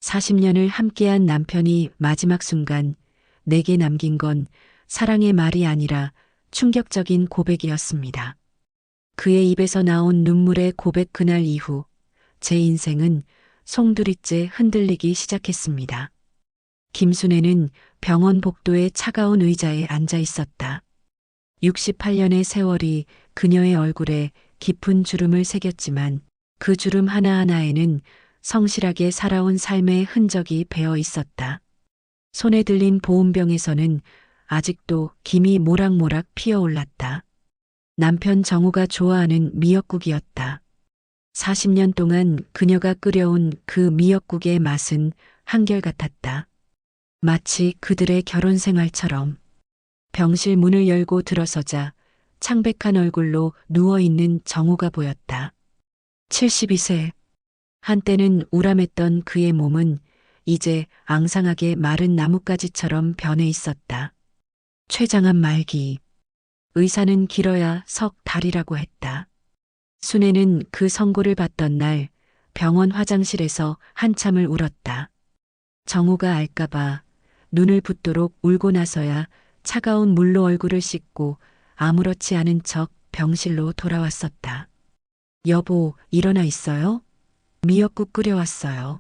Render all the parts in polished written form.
40년을 함께한 남편이 마지막 순간 내게 남긴 건 사랑의 말이 아니라 충격적인 고백이었습니다. 그의 입에서 나온 눈물의 고백 그날 이후 제 인생은 송두리째 흔들리기 시작했습니다. 김순애는 병원 복도의 차가운 의자에 앉아 있었다. 68년의 세월이 그녀의 얼굴에 깊은 주름을 새겼지만 그 주름 하나하나에는 성실하게 살아온 삶의 흔적이 배어 있었다. 손에 들린 보온병에서는 아직도 김이 모락모락 피어올랐다. 남편 정우가 좋아하는 미역국이었다. 40년 동안 그녀가 끓여온 그 미역국의 맛은 한결같았다. 마치 그들의 결혼 생활처럼. 병실 문을 열고 들어서자 창백한 얼굴로 누워있는 정우가 보였다. 72세. 한때는 우람했던 그의 몸은 이제 앙상하게 마른 나뭇가지처럼 변해 있었다. 췌장암 말기. 의사는 길어야 석 달이라고 했다. 순애는 그 선고를 받던 날 병원 화장실에서 한참을 울었다. 정우가 알까봐 눈을 붓도록 울고 나서야 차가운 물로 얼굴을 씻고 아무렇지 않은 척 병실로 돌아왔었다. 여보, 일어나 있어요? 미역국 끓여왔어요.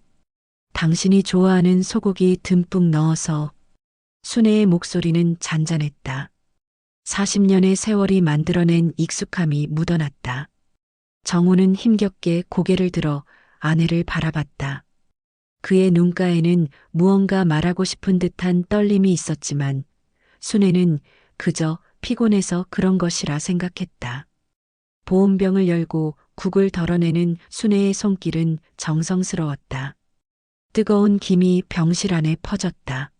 당신이 좋아하는 소고기 듬뿍 넣어서. 순애의 목소리는 잔잔했다. 40년의 세월이 만들어낸 익숙함이 묻어났다. 정우는 힘겹게 고개를 들어 아내를 바라봤다. 그의 눈가에는 무언가 말하고 싶은 듯한 떨림이 있었지만 순애는 그저 피곤해서 그런 것이라 생각했다. 보온병을 열고 국을 덜어내는 순애의 손길은 정성스러웠다. 뜨거운 김이 병실 안에 퍼졌다.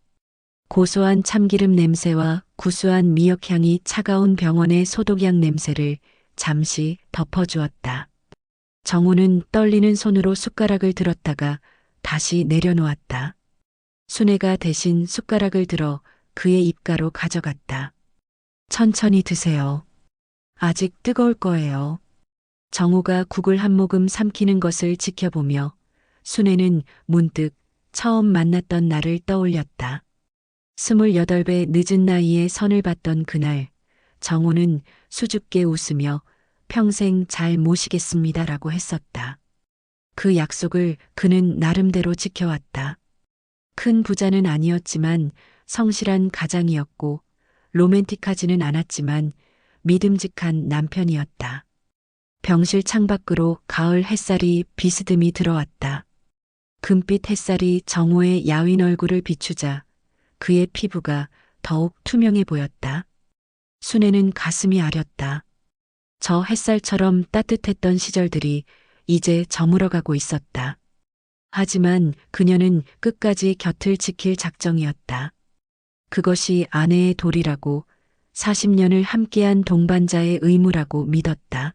고소한 참기름 냄새와 구수한 미역향이 차가운 병원의 소독약 냄새를 잠시 덮어주었다. 정우는 떨리는 손으로 숟가락을 들었다가 다시 내려놓았다. 순애가 대신 숟가락을 들어 그의 입가로 가져갔다. 천천히 드세요. 아직 뜨거울 거예요. 정우가 국을 한 모금 삼키는 것을 지켜보며 순애는 문득 처음 만났던 날을 떠올렸다. 28배 늦은 나이에 선을 봤던 그날, 정우는 수줍게 웃으며 평생 잘 모시겠습니다라고 했었다. 그 약속을 그는 나름대로 지켜왔다. 큰 부자는 아니었지만 성실한 가장이었고 로맨틱하지는 않았지만 믿음직한 남편이었다. 병실 창밖으로 가을 햇살이 비스듬히 들어왔다. 금빛 햇살이 정우의 야윈 얼굴을 비추자 그의 피부가 더욱 투명해 보였다. 순애는 가슴이 아렸다. 저 햇살처럼 따뜻했던 시절들이 이제 저물어가고 있었다. 하지만 그녀는 끝까지 곁을 지킬 작정이었다. 그것이 아내의 도리라고 40년을 함께한 동반자의 의무라고 믿었다.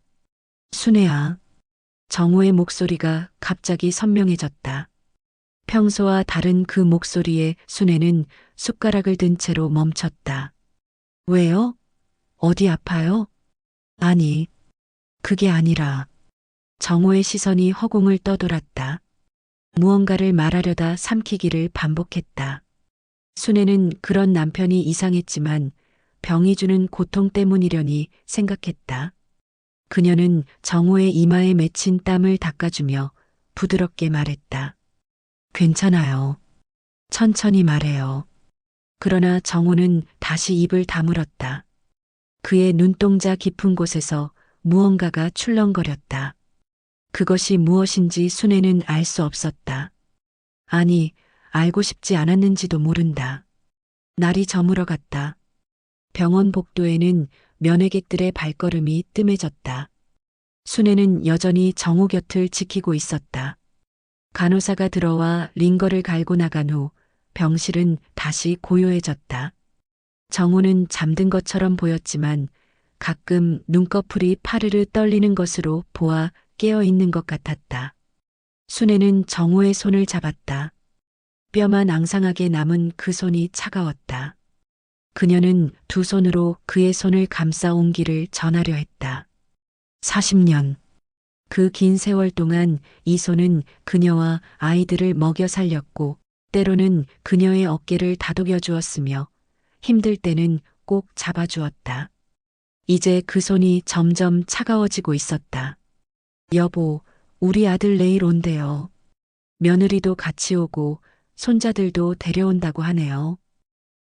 순애야. 정우의 목소리가 갑자기 선명해졌다. 평소와 다른 그 목소리에 순애는 숟가락을 든 채로 멈췄다. 왜요? 어디 아파요? 아니, 그게 아니라. 정우의 시선이 허공을 떠돌았다. 무언가를 말하려다 삼키기를 반복했다. 순애는 그런 남편이 이상했지만 병이 주는 고통 때문이려니 생각했다. 그녀는 정우의 이마에 맺힌 땀을 닦아주며 부드럽게 말했다. 괜찮아요. 천천히 말해요. 그러나 정우는 다시 입을 다물었다. 그의 눈동자 깊은 곳에서 무언가가 출렁거렸다. 그것이 무엇인지 순애는 알 수 없었다. 아니, 알고 싶지 않았는지도 모른다. 날이 저물어갔다. 병원 복도에는 면회객들의 발걸음이 뜸해졌다. 순애는 여전히 정우 곁을 지키고 있었다. 간호사가 들어와 링거를 갈고 나간 후 병실은 다시 고요해졌다. 정우는 잠든 것처럼 보였지만 가끔 눈꺼풀이 파르르 떨리는 것으로 보아 깨어 있는 것 같았다. 순애는 정우의 손을 잡았다. 뼈만 앙상하게 남은 그 손이 차가웠다. 그녀는 두 손으로 그의 손을 감싸 온기를 전하려 했다. 40년. 그 긴 세월 동안 이소는 그녀와 아이들을 먹여 살렸고 때로는 그녀의 어깨를 다독여 주었으며 힘들 때는 꼭 잡아주었다. 이제 그 손이 점점 차가워지고 있었다. 여보, 우리 아들 내일 온대요. 며느리도 같이 오고 손자들도 데려온다고 하네요.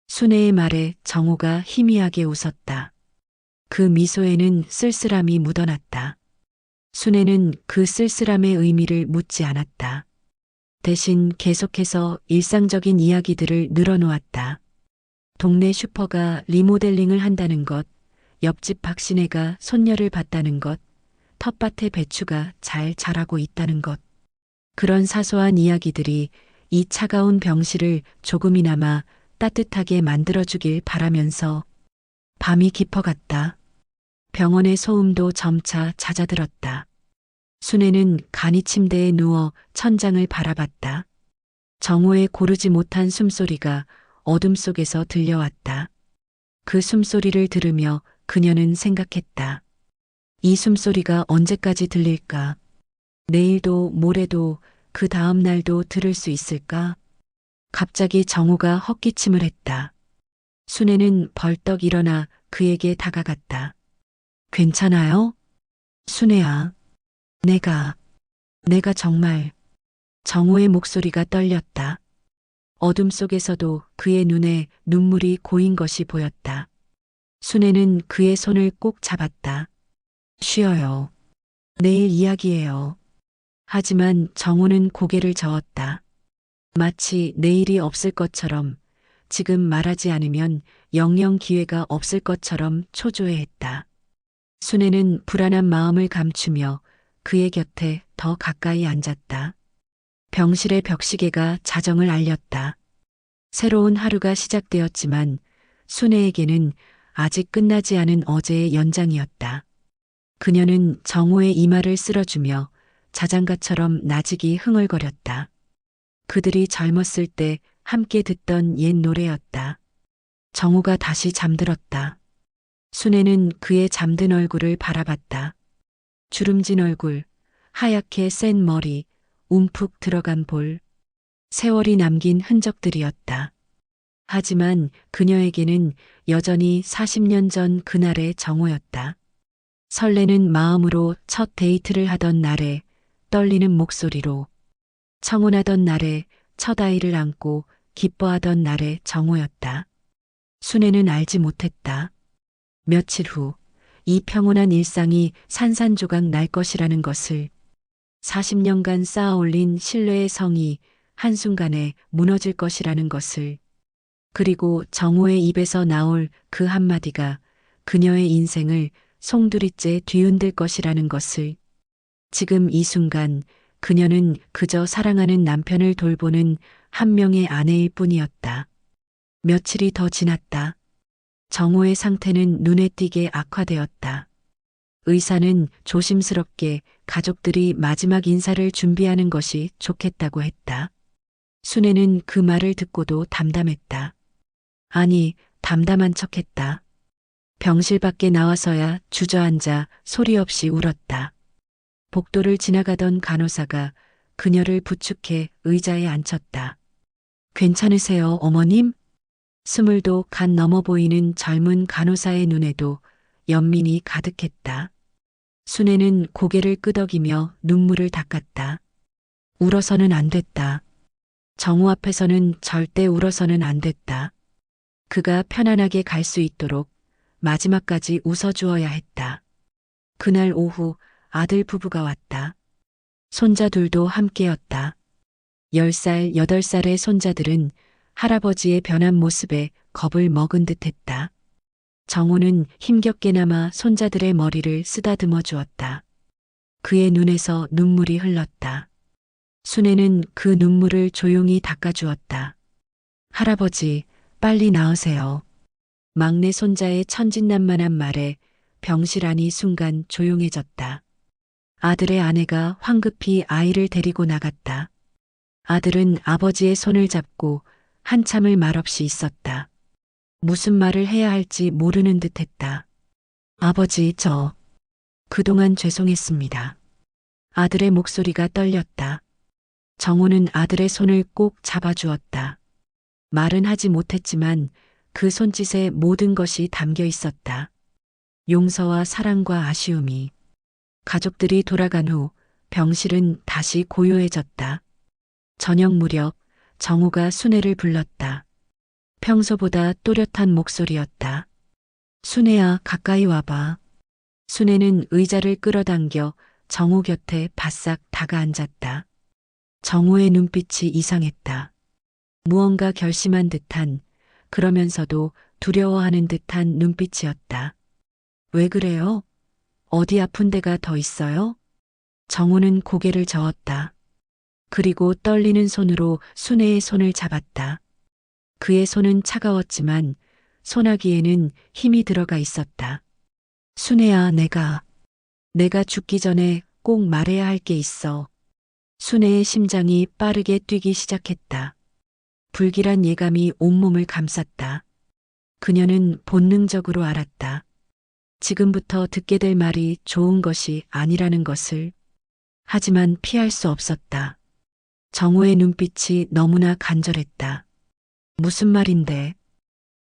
순애의 말에 정호가 희미하게 웃었다. 그 미소에는 쓸쓸함이 묻어났다. 순애는 그 쓸쓸함의 의미를 묻지 않았다. 대신 계속해서 일상적인 이야기들을 늘어놓았다. 동네 슈퍼가 리모델링을 한다는 것, 옆집 박신혜가 손녀를 봤다는 것, 텃밭에 배추가 잘 자라고 있다는 것. 그런 사소한 이야기들이 이 차가운 병실을 조금이나마 따뜻하게 만들어주길 바라면서 밤이 깊어갔다. 병원의 소음도 점차 잦아들었다. 순애는 간이 침대에 누워 천장을 바라봤다. 정호의 고르지 못한 숨소리가 어둠 속에서 들려왔다. 그 숨소리를 들으며 그녀는 생각했다. 이 숨소리가 언제까지 들릴까? 내일도 모레도 그 다음 날도 들을 수 있을까? 갑자기 정호가 헛기침을 했다. 순애는 벌떡 일어나 그에게 다가갔다. 괜찮아요? 순애야. 내가 정말. 정호의 목소리가 떨렸다. 어둠 속에서도 그의 눈에 눈물이 고인 것이 보였다. 순애는 그의 손을 꼭 잡았다. 쉬어요. 내일 이야기해요. 하지만 정호는 고개를 저었다. 마치 내일이 없을 것처럼, 지금 말하지 않으면 영영 기회가 없을 것처럼 초조해했다. 순애는 불안한 마음을 감추며 그의 곁에 더 가까이 앉았다. 병실의 벽시계가 자정을 알렸다. 새로운 하루가 시작되었지만 순애에게는 아직 끝나지 않은 어제의 연장이었다. 그녀는 정호의 이마를 쓸어주며 자장가처럼 나직이 흥얼거렸다. 그들이 젊었을 때 함께 듣던 옛 노래였다. 정호가 다시 잠들었다. 순애는 그의 잠든 얼굴을 바라봤다. 주름진 얼굴, 하얗게 센 머리, 움푹 들어간 볼. 세월이 남긴 흔적들이었다. 하지만 그녀에게는 여전히 40년 전 그날의 정호였다. 설레는 마음으로 첫 데이트를 하던 날에 떨리는 목소리로, 청혼하던 날에 첫 아이를 안고 기뻐하던 날의 정호였다. 순애는 알지 못했다. 며칠 후 이 평온한 일상이 산산조각 날 것이라는 것을, 40년간 쌓아올린 신뢰의 성이 한순간에 무너질 것이라는 것을, 그리고 정호의 입에서 나올 그 한마디가 그녀의 인생을 송두리째 뒤흔들 것이라는 것을. 지금 이 순간 그녀는 그저 사랑하는 남편을 돌보는 한 명의 아내일 뿐이었다. 며칠이 더 지났다. 정호의 상태는 눈에 띄게 악화되었다. 의사는 조심스럽게 가족들이 마지막 인사를 준비하는 것이 좋겠다고 했다. 순애는 그 말을 듣고도 담담했다. 아니, 담담한 척했다. 병실 밖에 나와서야 주저앉아 소리 없이 울었다. 복도를 지나가던 간호사가 그녀를 부축해 의자에 앉혔다. 괜찮으세요, 어머님? 스물도 간 넘어 보이는 젊은 간호사의 눈에도 연민이 가득했다. 순애는 고개를 끄덕이며 눈물을 닦았다. 울어서는 안 됐다. 정호 앞에서는 절대 울어서는 안 됐다. 그가 편안하게 갈 수 있도록 마지막까지 웃어주어야 했다. 그날 오후 아들 부부가 왔다. 손자 둘도 함께였다. 10살, 8살의 손자들은 할아버지의 변한 모습에 겁을 먹은 듯했다. 정호는 힘겹게나마 손자들의 머리를 쓰다듬어 주었다. 그의 눈에서 눈물이 흘렀다. 순애는 그 눈물을 조용히 닦아주었다. 할아버지, 빨리 나으세요. 막내 손자의 천진난만한 말에 병실 안이 순간 조용해졌다. 아들의 아내가 황급히 아이를 데리고 나갔다. 아들은 아버지의 손을 잡고 한참을 말없이 있었다. 무슨 말을 해야 할지 모르는 듯했다. 아버지, 그동안 죄송했습니다. 아들의 목소리가 떨렸다. 정우는 아들의 손을 꼭 잡아주었다. 말은 하지 못했지만 그 손짓에 모든 것이 담겨 있었다. 용서와 사랑과 아쉬움이. 가족들이 돌아간 후 병실은 다시 고요해졌다. 저녁 무렵 정우가 순애를 불렀다. 평소보다 또렷한 목소리였다. 순애야, 가까이 와봐. 순애는 의자를 끌어당겨 정우 곁에 바싹 다가앉았다. 정우의 눈빛이 이상했다. 무언가 결심한 듯한, 그러면서도 두려워하는 듯한 눈빛이었다. 왜 그래요? 어디 아픈 데가 더 있어요? 정우는 고개를 저었다. 그리고 떨리는 손으로 순애의 손을 잡았다. 그의 손은 차가웠지만 소나기에는 힘이 들어가 있었다. 순애야, 내가 죽기 전에 꼭 말해야 할 게 있어. 순애의 심장이 빠르게 뛰기 시작했다. 불길한 예감이 온몸을 감쌌다. 그녀는 본능적으로 알았다. 지금부터 듣게 될 말이 좋은 것이 아니라는 것을. 하지만 피할 수 없었다. 정우의 눈빛이 너무나 간절했다. 무슨 말인데?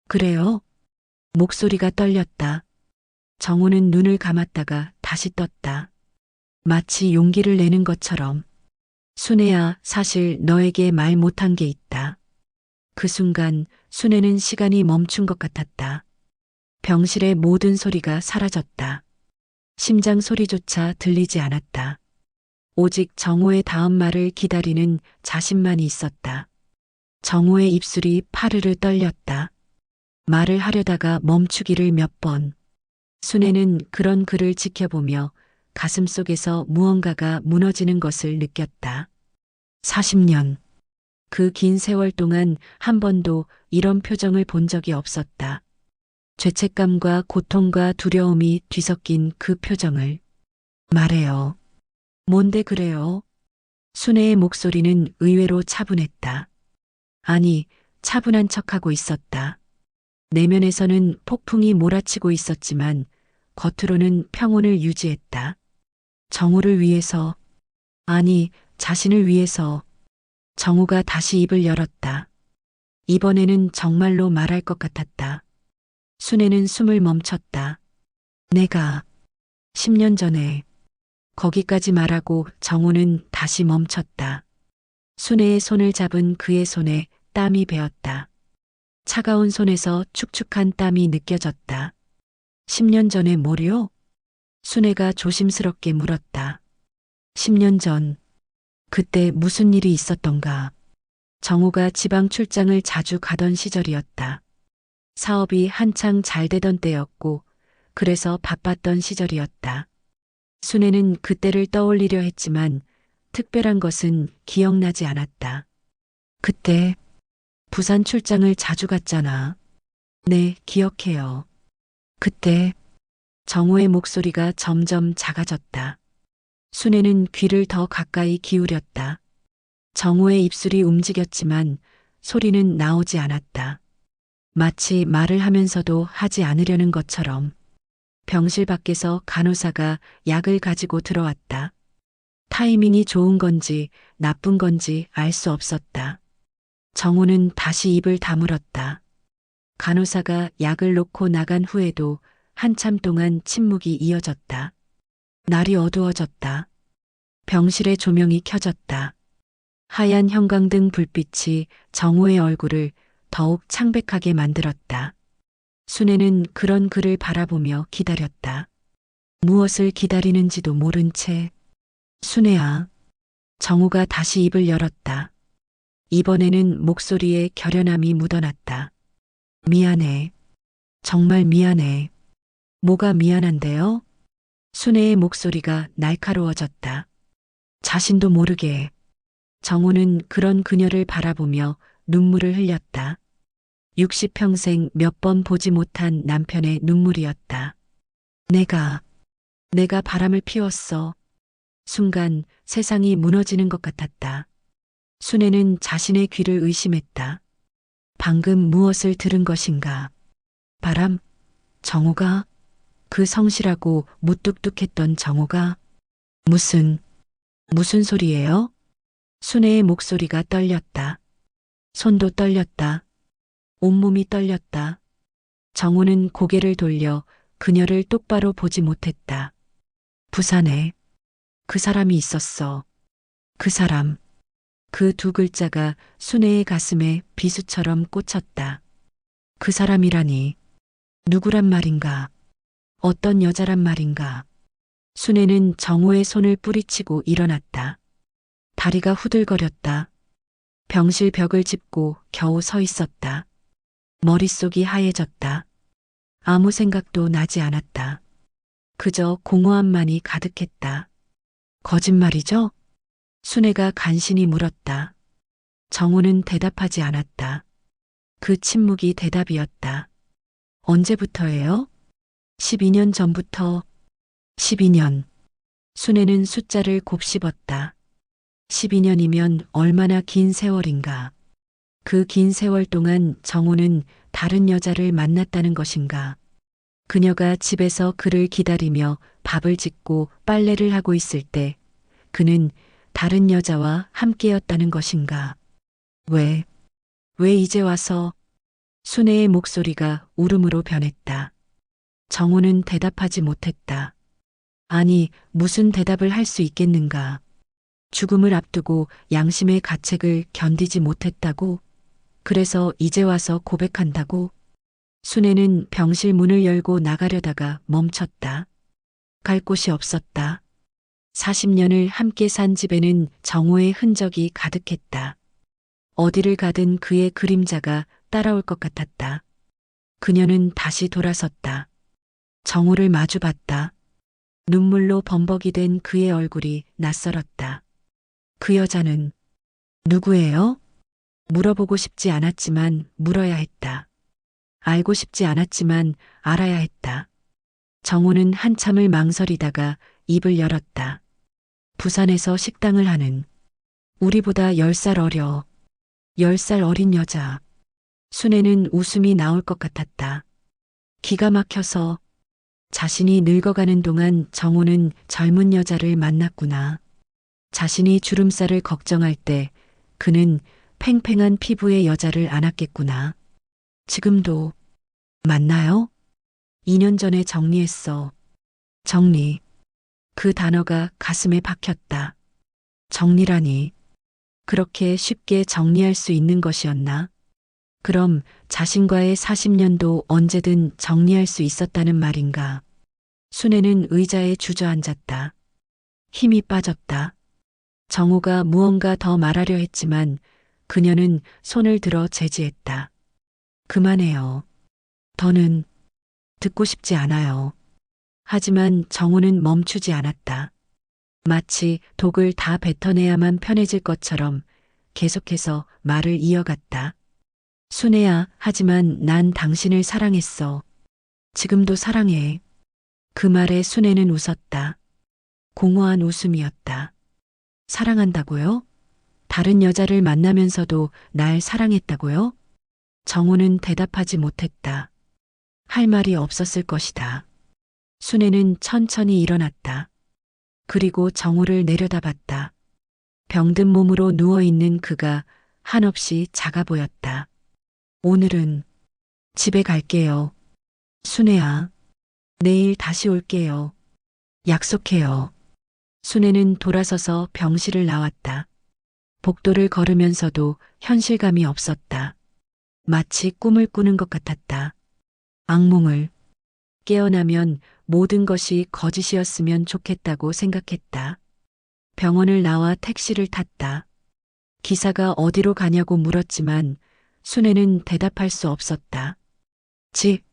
그래요? 목소리가 떨렸다. 정우는 눈을 감았다가 다시 떴다. 마치 용기를 내는 것처럼. 순애야, 사실 너에게 말 못한 게 있다. 그 순간 순애는 시간이 멈춘 것 같았다. 병실의 모든 소리가 사라졌다. 심장 소리조차 들리지 않았다. 오직 정우의 다음 말을 기다리는 자신만이 있었다. 정우의 입술이 파르르 떨렸다. 말을 하려다가 멈추기를 몇 번. 순애는 그런 그를 지켜보며 가슴 속에서 무언가가 무너지는 것을 느꼈다. 40년. 그 긴 세월 동안 한 번도 이런 표정을 본 적이 없었다. 죄책감과 고통과 두려움이 뒤섞인 그 표정을. 말해요. 뭔데 그래요? 순애의 목소리는 의외로 차분했다. 아니, 차분한 척하고 있었다. 내면에서는 폭풍이 몰아치고 있었지만 겉으로는 평온을 유지했다. 정우를 위해서, 아니, 자신을 위해서. 정우가 다시 입을 열었다. 이번에는 정말로 말할 것 같았다. 순애는 숨을 멈췄다. 내가 10년 전에 거기까지 말하고 정우는 다시 멈췄다. 순애의 손을 잡은 그의 손에 땀이 배었다. 차가운 손에서 축축한 땀이 느껴졌다. 10년 전에 뭐요? 순애가 조심스럽게 물었다. 10년 전, 그때 무슨 일이 있었던가? 정우가 지방 출장을 자주 가던 시절이었다. 사업이 한창 잘 되던 때였고, 그래서 바빴던 시절이었다. 순애는 그때를 떠올리려 했지만, 특별한 것은 기억나지 않았다. 그때, 부산 출장을 자주 갔잖아. 네, 기억해요. 그때, 정우의 목소리가 점점 작아졌다. 순애는 귀를 더 가까이 기울였다. 정우의 입술이 움직였지만 소리는 나오지 않았다. 마치 말을 하면서도 하지 않으려는 것처럼. 병실 밖에서 간호사가 약을 가지고 들어왔다. 타이밍이 좋은 건지 나쁜 건지 알 수 없었다. 정우는 다시 입을 다물었다. 간호사가 약을 놓고 나간 후에도 한참 동안 침묵이 이어졌다. 날이 어두워졌다. 병실의 조명이 켜졌다. 하얀 형광등 불빛이 정우의 얼굴을 더욱 창백하게 만들었다. 순애는 그런 그를 바라보며 기다렸다. 무엇을 기다리는지도 모른 채. 순애야. 정우가 다시 입을 열었다. 이번에는 목소리에 결연함이 묻어났다. 미안해. 정말 미안해. 뭐가 미안한데요? 순애의 목소리가 날카로워졌다. 자신도 모르게. 정우는 그런 그녀를 바라보며 눈물을 흘렸다. 60평생 몇 번 보지 못한 남편의 눈물이었다. 내가 바람을 피웠어. 순간 세상이 무너지는 것 같았다. 순애는 자신의 귀를 의심했다. 방금 무엇을 들은 것인가? 바람? 정우가? 그 성실하고 무뚝뚝했던 정우가? 무슨 무슨 소리예요? 순애의 목소리가 떨렸다. 손도 떨렸다. 온몸이 떨렸다. 정우는 고개를 돌려 그녀를 똑바로 보지 못했다. 부산에 그 사람이 있었어. 그 사람. 그 두 글자가 순애의 가슴에 비수처럼 꽂혔다. 그 사람이라니. 누구란 말인가? 어떤 여자란 말인가? 순애는 정우의 손을 뿌리치고 일어났다. 다리가 후들거렸다. 병실 벽을 짚고 겨우 서 있었다. 머릿속이 하얘졌다. 아무 생각도 나지 않았다. 그저 공허함만이 가득했다. 거짓말이죠? 순애가 간신히 물었다. 정우는 대답하지 않았다. 그 침묵이 대답이었다. 언제부터예요? 12년 전부터. 12년. 순애는 숫자를 곱씹었다. 12년이면 얼마나 긴 세월인가. 그 긴 세월 동안 정우는 다른 여자를 만났다는 것인가. 그녀가 집에서 그를 기다리며 밥을 짓고 빨래를 하고 있을 때 그는 다른 여자와 함께였다는 것인가. 왜 이제 와서? 순애의 목소리가 울음으로 변했다. 정우는 대답하지 못했다. 아니, 무슨 대답을 할 수 있겠는가. 죽음을 앞두고 양심의 가책을 견디지 못했다고? 그래서 이제 와서 고백한다고? 순애는 병실 문을 열고 나가려다가 멈췄다. 갈 곳이 없었다. 40년을 함께 산 집에는 정우의 흔적이 가득했다. 어디를 가든 그의 그림자가 따라올 것 같았다. 그녀는 다시 돌아섰다. 정우를 마주봤다. 눈물로 범벅이 된 그의 얼굴이 낯설었다. 그 여자는 누구예요? 물어보고 싶지 않았지만 물어야 했다. 알고 싶지 않았지만 알아야 했다. 정우는 한참을 망설이다가 입을 열었다. 부산에서 식당을 하는 우리보다 10살 어려. 10살 어린 여자. 순애는 웃음이 나올 것 같았다. 기가 막혀서 자신이 늙어가는 동안 정우는 젊은 여자를 만났구나. 자신이 주름살을 걱정할 때 그는 팽팽한 피부의 여자를 안았겠구나. 지금도 만나요? 2년 전에 정리했어. 정리. 그 단어가 가슴에 박혔다. 정리라니. 그렇게 쉽게 정리할 수 있는 것이었나? 그럼 자신과의 40년도 언제든 정리할 수 있었다는 말인가? 순애는 의자에 주저앉았다. 힘이 빠졌다. 정우가 무언가 더 말하려 했지만 그녀는 손을 들어 제지했다. 그만해요. 더는 듣고 싶지 않아요. 하지만 정우는 멈추지 않았다. 마치 독을 다 뱉어내야만 편해질 것처럼 계속해서 말을 이어갔다. 순애야, 하지만 난 당신을 사랑했어. 지금도 사랑해. 그 말에 순애는 웃었다. 공허한 웃음이었다. 사랑한다고요? 다른 여자를 만나면서도 날 사랑했다고요? 정우는 대답하지 못했다. 할 말이 없었을 것이다. 순애는 천천히 일어났다. 그리고 정우를 내려다봤다. 병든 몸으로 누워있는 그가 한없이 작아 보였다. 오늘은 집에 갈게요. 순애야, 내일 다시 올게요. 약속해요. 순애는 돌아서서 병실을 나왔다. 복도를 걸으면서도 현실감이 없었다. 마치 꿈을 꾸는 것 같았다. 악몽을. 깨어나면 모든 것이 거짓이었으면 좋겠다고 생각했다. 병원을 나와 택시를 탔다. 기사가 어디로 가냐고 물었지만 순애는 대답할 수 없었다. 집.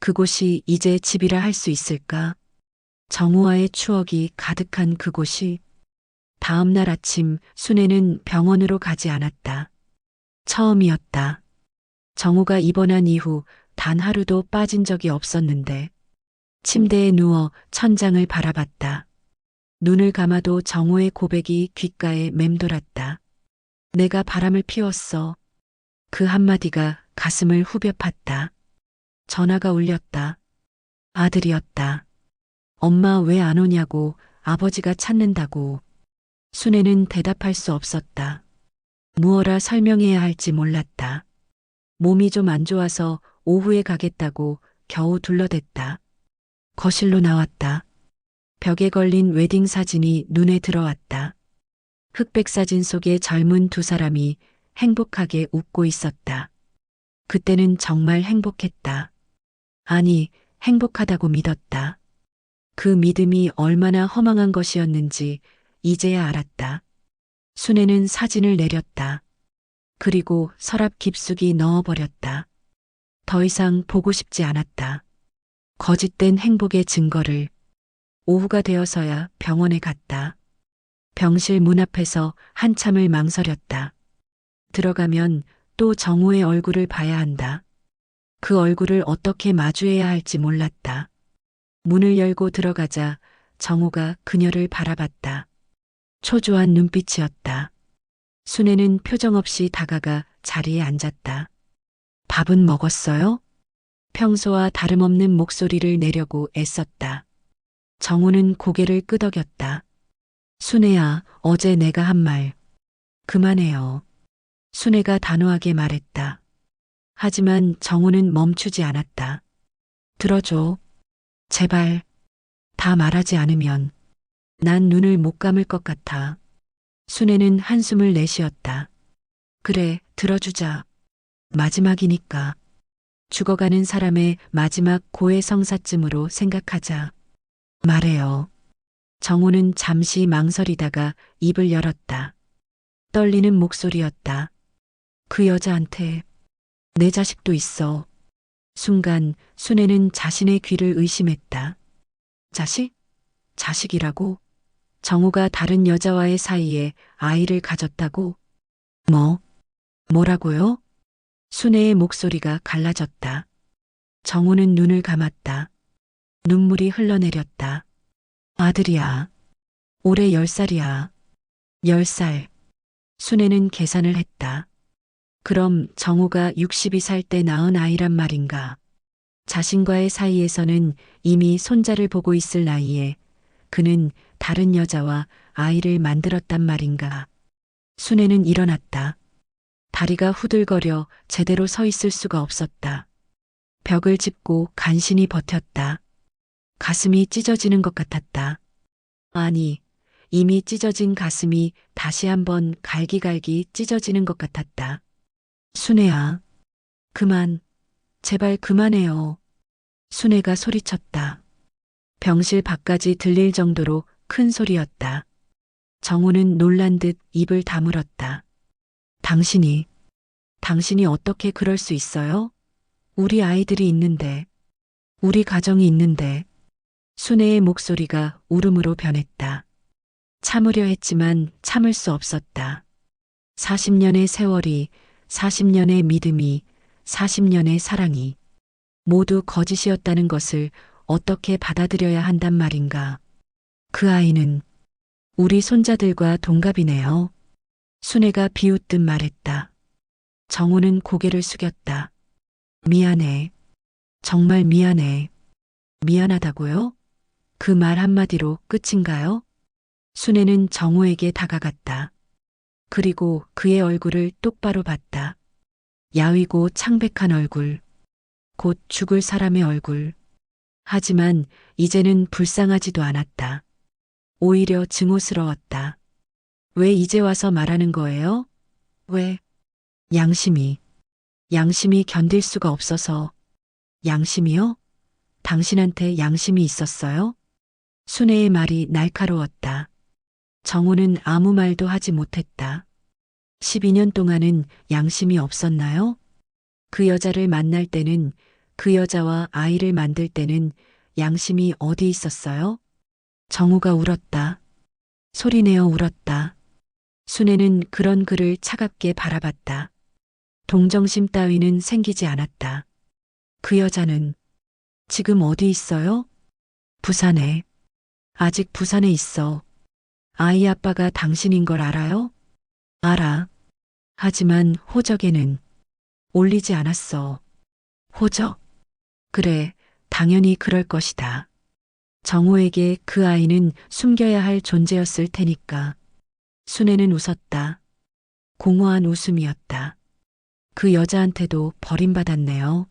그곳이 이제 집이라 할 수 있을까? 정우와의 추억이 가득한 그곳이. 다음 날 아침 순애는 병원으로 가지 않았다. 처음이었다. 정우가 입원한 이후 단 하루도 빠진 적이 없었는데 침대에 누워 천장을 바라봤다. 눈을 감아도 정우의 고백이 귓가에 맴돌았다. 내가 바람을 피웠어. 그 한마디가 가슴을 후벼 팠다. 전화가 울렸다. 아들이었다. 엄마 왜 안 오냐고, 아버지가 찾는다고. 순애는 대답할 수 없었다. 무어라 설명해야 할지 몰랐다. 몸이 좀 안 좋아서 오후에 가겠다고 겨우 둘러댔다. 거실로 나왔다. 벽에 걸린 웨딩 사진이 눈에 들어왔다. 흑백 사진 속에 젊은 두 사람이 행복하게 웃고 있었다. 그때는 정말 행복했다. 아니, 행복하다고 믿었다. 그 믿음이 얼마나 허망한 것이었는지 이제야 알았다. 순애는 사진을 내렸다. 그리고 서랍 깊숙이 넣어버렸다. 더 이상 보고 싶지 않았다. 거짓된 행복의 증거를. 오후가 되어서야 병원에 갔다. 병실 문 앞에서 한참을 망설였다. 들어가면 또 정우의 얼굴을 봐야 한다. 그 얼굴을 어떻게 마주해야 할지 몰랐다. 문을 열고 들어가자 정우가 그녀를 바라봤다. 초조한 눈빛이었다. 순애는 표정 없이 다가가 자리에 앉았다. 밥은 먹었어요? 평소와 다름없는 목소리를 내려고 애썼다. 정우는 고개를 끄덕였다. 순애야, 어제 내가 한 말. 그만해요. 순애가 단호하게 말했다. 하지만 정우는 멈추지 않았다. 들어줘. 제발. 다 말하지 않으면 난 눈을 못 감을 것 같아. 순애는 한숨을 내쉬었다. 그래, 들어주자. 마지막이니까. 죽어가는 사람의 마지막 고해성사쯤으로 생각하자. 말해요. 정우는 잠시 망설이다가 입을 열었다. 떨리는 목소리였다. 그 여자한테 내 자식도 있어. 순간 순애는 자신의 귀를 의심했다. 자식? 자식이라고? 정우가 다른 여자와의 사이에 아이를 가졌다고? 뭐라고요? 순애의 목소리가 갈라졌다. 정우는 눈을 감았다. 눈물이 흘러내렸다. 아들이야. 올해 10살이야. 10살. 순애는 계산을 했다. 그럼 정우가 62살 때 낳은 아이란 말인가? 자신과의 사이에서는 이미 손자를 보고 있을 나이에 그는 다른 여자와 아이를 만들었단 말인가? 순애는 일어났다. 다리가 후들거려 제대로 서 있을 수가 없었다. 벽을 짚고 간신히 버텼다. 가슴이 찢어지는 것 같았다. 아니, 이미 찢어진 가슴이 다시 한번 갈기갈기 찢어지는 것 같았다. 순애야, 그만, 제발 그만해요. 순애가 소리쳤다. 병실 밖까지 들릴 정도로 큰 소리였다. 정우는 놀란 듯 입을 다물었다. 당신이 어떻게 그럴 수 있어요? 우리 아이들이 있는데, 우리 가정이 있는데. 순애의 목소리가 울음으로 변했다. 참으려 했지만 참을 수 없었다. 40년의 세월이, 40년의 믿음이, 40년의 사랑이 모두 거짓이었다는 것을 어떻게 받아들여야 한단 말인가. 그 아이는 우리 손자들과 동갑이네요. 순애가 비웃듯 말했다. 정우는 고개를 숙였다. 미안해. 정말 미안해. 미안하다고요? 그 말 한마디로 끝인가요? 순애는 정우에게 다가갔다. 그리고 그의 얼굴을 똑바로 봤다. 야위고 창백한 얼굴. 곧 죽을 사람의 얼굴. 하지만 이제는 불쌍하지도 않았다. 오히려 증오스러웠다. 왜 이제 와서 말하는 거예요? 왜? 양심이 견딜 수가 없어서. 양심이요? 당신한테 양심이 있었어요? 순애의 말이 날카로웠다. 정우는 아무 말도 하지 못했다. 12년 동안은 양심이 없었나요? 그 여자를 만날 때는, 그 여자와 아이를 만들 때는 양심이 어디 있었어요? 정우가 울었다. 소리내어 울었다. 순애는 그런 그를 차갑게 바라봤다. 동정심 따위는 생기지 않았다. 그 여자는 지금 어디 있어요? 부산에. 아직 부산에 있어. 아이 아빠가 당신인 걸 알아요? 알아. 하지만 호적에는 올리지 않았어. 호적? 그래, 당연히 그럴 것이다. 정우에게 그 아이는 숨겨야 할 존재였을 테니까. 순애는 웃었다. 공허한 웃음이었다. 그 여자한테도 버림받았네요.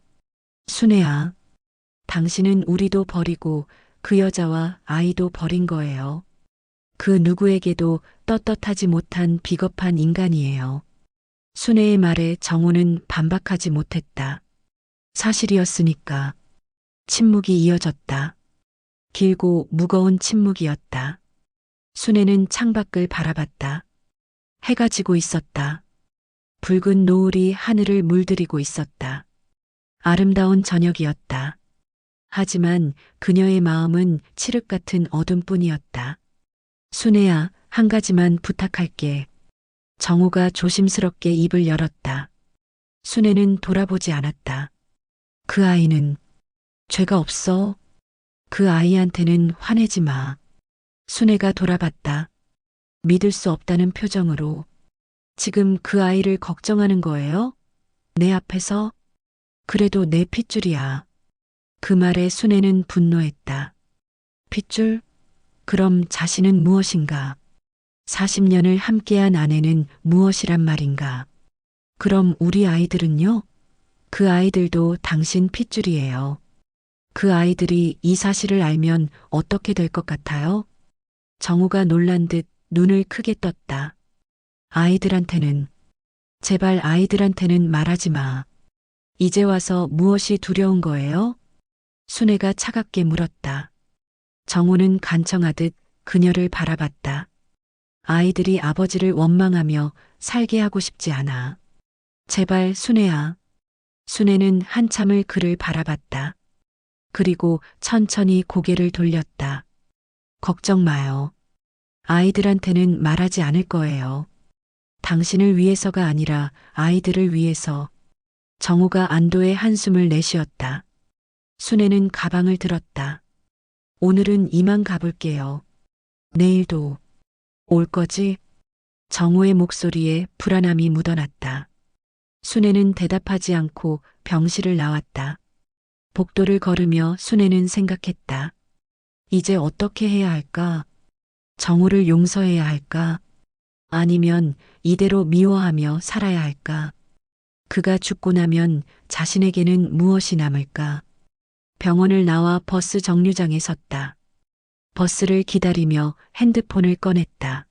순애야, 당신은 우리도 버리고 그 여자와 아이도 버린 거예요. 그 누구에게도 떳떳하지 못한 비겁한 인간이에요. 순애의 말에 정우는 반박하지 못했다. 사실이었으니까. 침묵이 이어졌다. 길고 무거운 침묵이었다. 순애는 창밖을 바라봤다. 해가 지고 있었다. 붉은 노을이 하늘을 물들이고 있었다. 아름다운 저녁이었다. 하지만 그녀의 마음은 칠흑 같은 어둠뿐이었다. 순애야, 한 가지만 부탁할게. 정우가 조심스럽게 입을 열었다. 순애는 돌아보지 않았다. 그 아이는 죄가 없어. 그 아이한테는 화내지 마. 순애가 돌아봤다. 믿을 수 없다는 표정으로. 지금 그 아이를 걱정하는 거예요? 내 앞에서? 그래도 내 핏줄이야. 그 말에 순애는 분노했다. 핏줄? 그럼 자신은 무엇인가? 40년을 함께한 아내는 무엇이란 말인가? 그럼 우리 아이들은요? 그 아이들도 당신 핏줄이에요. 그 아이들이 이 사실을 알면 어떻게 될 것 같아요? 정우가 놀란 듯 눈을 크게 떴다. 아이들한테는, 제발 아이들한테는 말하지 마. 이제 와서 무엇이 두려운 거예요? 순애가 차갑게 물었다. 정우는 간청하듯 그녀를 바라봤다. 아이들이 아버지를 원망하며 살게 하고 싶지 않아. 제발 순애야. 순애는 한참을 그를 바라봤다. 그리고 천천히 고개를 돌렸다. 걱정 마요. 아이들한테는 말하지 않을 거예요. 당신을 위해서가 아니라 아이들을 위해서. 정우가 안도의 한숨을 내쉬었다. 순애는 가방을 들었다. 오늘은 이만 가볼게요. 내일도 올 거지? 정우의 목소리에 불안함이 묻어났다. 순애는 대답하지 않고 병실을 나왔다. 복도를 걸으며 순애는 생각했다. 이제 어떻게 해야 할까? 정우를 용서해야 할까? 아니면 이대로 미워하며 살아야 할까? 그가 죽고 나면 자신에게는 무엇이 남을까? 병원을 나와 버스 정류장에 섰다. 버스를 기다리며 핸드폰을 꺼냈다.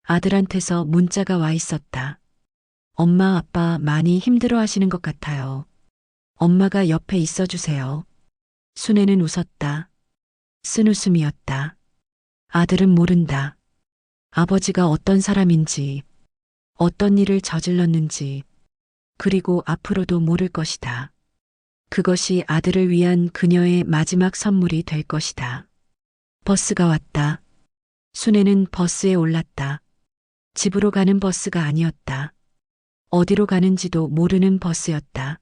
아들한테서 문자가 와 있었다. 엄마, 아빠 많이 힘들어 하시는 것 같아요. 엄마가 옆에 있어 주세요. 순애는 웃었다. 쓴 웃음이었다. 아들은 모른다. 아버지가 어떤 사람인지, 어떤 일을 저질렀는지, 그리고 앞으로도 모를 것이다. 그것이 아들을 위한 그녀의 마지막 선물이 될 것이다. 버스가 왔다. 순애는 버스에 올랐다. 집으로 가는 버스가 아니었다. 어디로 가는지도 모르는 버스였다.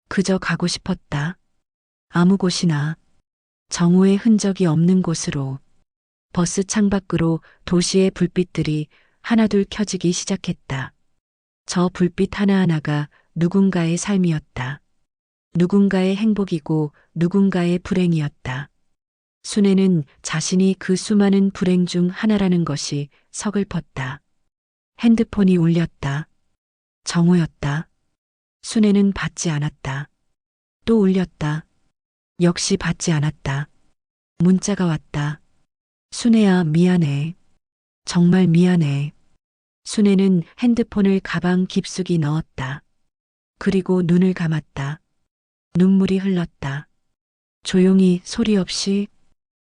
그저 가고 싶었다. 아무 곳이나 정우의 흔적이 없는 곳으로. 버스 창밖으로 도시의 불빛들이 하나둘 켜지기 시작했다. 저 불빛 하나하나가 누군가의 삶이었다. 누군가의 행복이고 누군가의 불행이었다. 순애는 자신이 그 수많은 불행 중 하나라는 것이 서글펐다. 핸드폰이 울렸다. 정우였다. 순애는 받지 않았다. 또 울렸다. 역시 받지 않았다. 문자가 왔다. 순애야, 미안해. 정말 미안해. 순애는 핸드폰을 가방 깊숙이 넣었다. 그리고 눈을 감았다. 눈물이 흘렀다. 조용히 소리 없이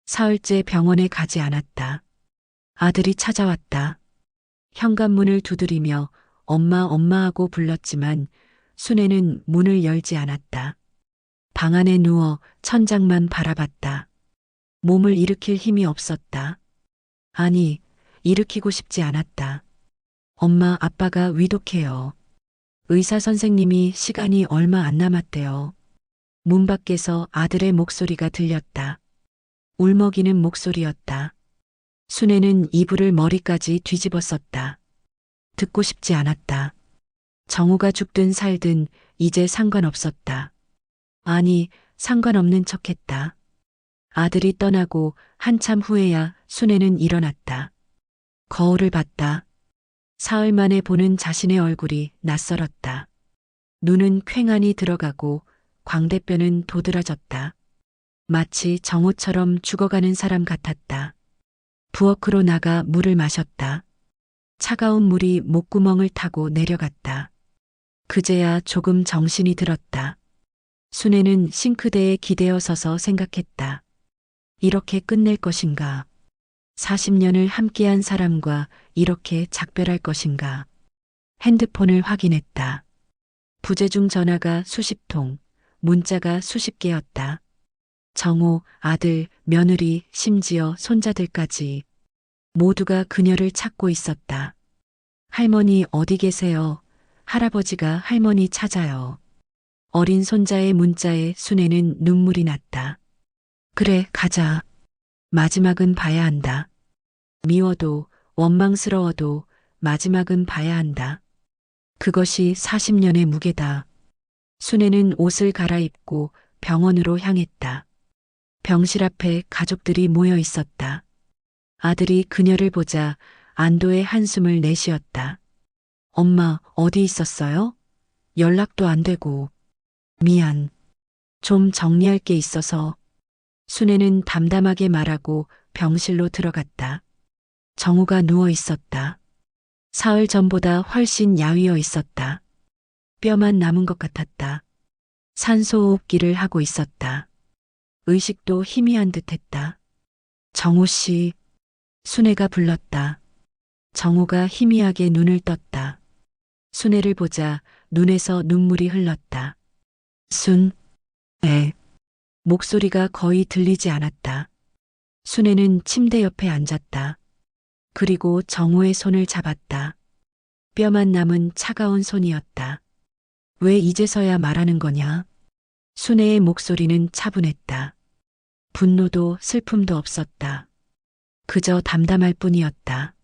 사흘째 병원에 가지 않았다. 아들이 찾아왔다. 현관문을 두드리며 엄마, 엄마 하고 불렀지만 순애는 문을 열지 않았다. 방 안에 누워 천장만 바라봤다. 몸을 일으킬 힘이 없었다. 아니, 일으키고 싶지 않았다. 엄마, 아빠가 위독해요. 의사 선생님이 시간이 얼마 안 남았대요. 문 밖에서 아들의 목소리가 들렸다. 울먹이는 목소리였다. 순애는 이불을 머리까지 뒤집었었다. 듣고 싶지 않았다. 정우가 죽든 살든 이제 상관없었다. 아니, 상관없는 척했다. 아들이 떠나고 한참 후에야 순애는 일어났다. 거울을 봤다. 사흘 만에 보는 자신의 얼굴이 낯설었다. 눈은 퀭하니 들어가고 광대뼈는 도드라졌다. 마치 정오처럼 죽어가는 사람 같았다. 부엌으로 나가 물을 마셨다. 차가운 물이 목구멍을 타고 내려갔다. 그제야 조금 정신이 들었다. 순애는 싱크대에 기대어 서서 생각했다. 이렇게 끝낼 것인가? 40년을 함께한 사람과 이렇게 작별할 것인가? 핸드폰을 확인했다. 부재중 전화가 수십 통, 문자가 수십 개였다. 정호, 아들, 며느리, 심지어 손자들까지 모두가 그녀를 찾고 있었다. 할머니 어디 계세요? 할아버지가 할머니 찾아요. 어린 손자의 문자에 순애는 눈물이 났다. 그래, 가자. 마지막은 봐야 한다. 미워도 원망스러워도 마지막은 봐야 한다. 그것이 40년의 무게다. 순애는 옷을 갈아입고 병원으로 향했다. 병실 앞에 가족들이 모여 있었다. 아들이 그녀를 보자 안도의 한숨을 내쉬었다. 엄마, 어디 있었어요? 연락도 안 되고. 미안. 좀 정리할 게 있어서. 순애는 담담하게 말하고 병실로 들어갔다. 정우가 누워 있었다. 사흘 전보다 훨씬 야위어 있었다. 뼈만 남은 것 같았다. 산소호흡기를 하고 있었다. 의식도 희미한 듯했다. 정우 씨, 순애가 불렀다. 정우가 희미하게 눈을 떴다. 순애를 보자 눈에서 눈물이 흘렀다. 순애. 목소리가 거의 들리지 않았다. 순애는 침대 옆에 앉았다. 그리고 정우의 손을 잡았다. 뼈만 남은 차가운 손이었다. 왜 이제서야 말하는 거냐? 순애의 목소리는 차분했다. 분노도 슬픔도 없었다. 그저 담담할 뿐이었다.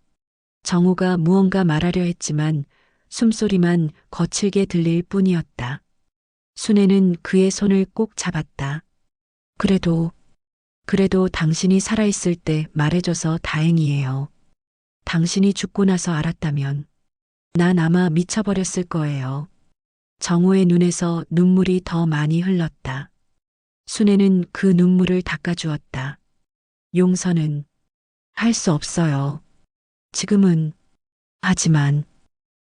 정우가 무언가 말하려 했지만 숨소리만 거칠게 들릴 뿐이었다. 순애는 그의 손을 꼭 잡았다. 그래도 당신이 살아있을 때 말해줘서 다행이에요. 당신이 죽고 나서 알았다면 난 아마 미쳐버렸을 거예요. 정우의 눈에서 눈물이 더 많이 흘렀다. 순애는 그 눈물을 닦아주었다. 용서는 할 수 없어요. 지금은. 하지만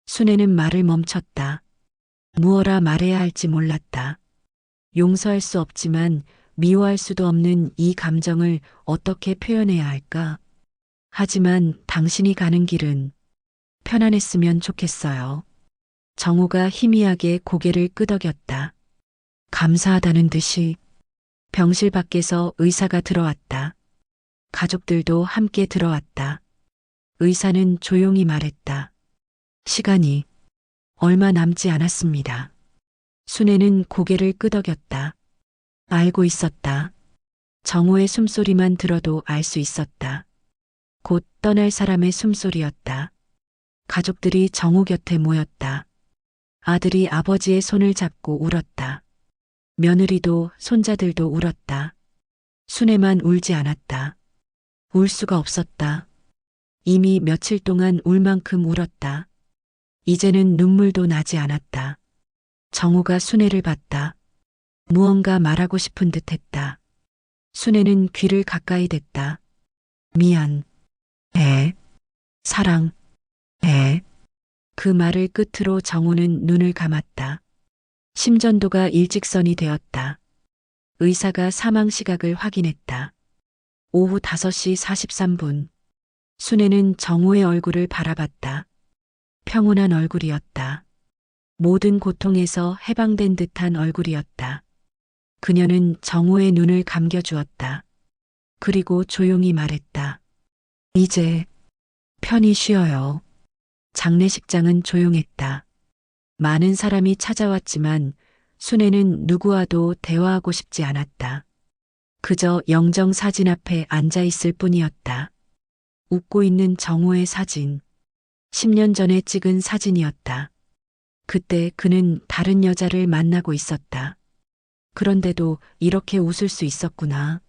순애는 말을 멈췄다. 무어라 말해야 할지 몰랐다. 용서할 수 없지만 미워할 수도 없는 이 감정을 어떻게 표현해야 할까? 하지만 당신이 가는 길은 편안했으면 좋겠어요. 정우가 희미하게 고개를 끄덕였다. 감사하다는 듯이. 병실 밖에서 의사가 들어왔다. 가족들도 함께 들어왔다. 의사는 조용히 말했다. 시간이 얼마 남지 않았습니다. 순애는 고개를 끄덕였다. 알고 있었다. 정우의 숨소리만 들어도 알 수 있었다. 곧 떠날 사람의 숨소리였다. 가족들이 정우 곁에 모였다. 아들이 아버지의 손을 잡고 울었다. 며느리도 손자들도 울었다. 순애만 울지 않았다. 울 수가 없었다. 이미 며칠 동안 울 만큼 울었다. 이제는 눈물도 나지 않았다. 정우가 순애를 봤다. 무언가 말하고 싶은 듯 했다. 순애는 귀를 가까이 댔다. 미안. 사랑. 그 말을 끝으로 정우는 눈을 감았다. 심전도가 일직선이 되었다. 의사가 사망 시각을 확인했다. 오후 5시 43분. 순애는 정우의 얼굴을 바라봤다. 평온한 얼굴이었다. 모든 고통에서 해방된 듯한 얼굴이었다. 그녀는 정우의 눈을 감겨주었다. 그리고 조용히 말했다. 이제 편히 쉬어요. 장례식장은 조용했다. 많은 사람이 찾아왔지만 순애는 누구와도 대화하고 싶지 않았다. 그저 영정 사진 앞에 앉아 있을 뿐이었다. 웃고 있는 정우의 사진. 10년 전에 찍은 사진이었다. 그때 그는 다른 여자를 만나고 있었다. 그런데도 이렇게 웃을 수 있었구나.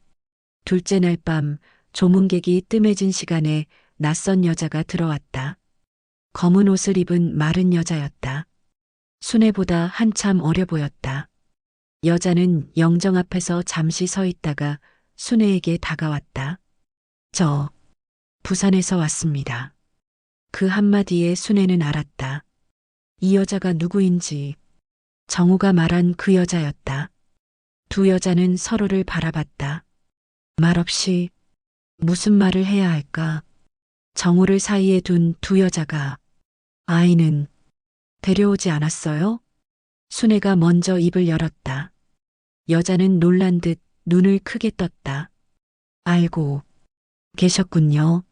둘째 날 밤 조문객이 뜸해진 시간에 낯선 여자가 들어왔다. 검은 옷을 입은 마른 여자였다. 순애보다 한참 어려 보였다. 여자는 영정 앞에서 잠시 서 있다가 순애에게 다가왔다. 저 부산에서 왔습니다. 그 한마디에 순애는 알았다. 이 여자가 누구인지. 정우가 말한 그 여자였다. 두 여자는 서로를 바라봤다. 말없이 무슨 말을 해야 할까? 정우를 사이에 둔 두 여자가 아이는 데려오지 않았어요? 순애가 먼저 입을 열었다. 여자는 놀란 듯 눈을 크게 떴다. 알고 계셨군요.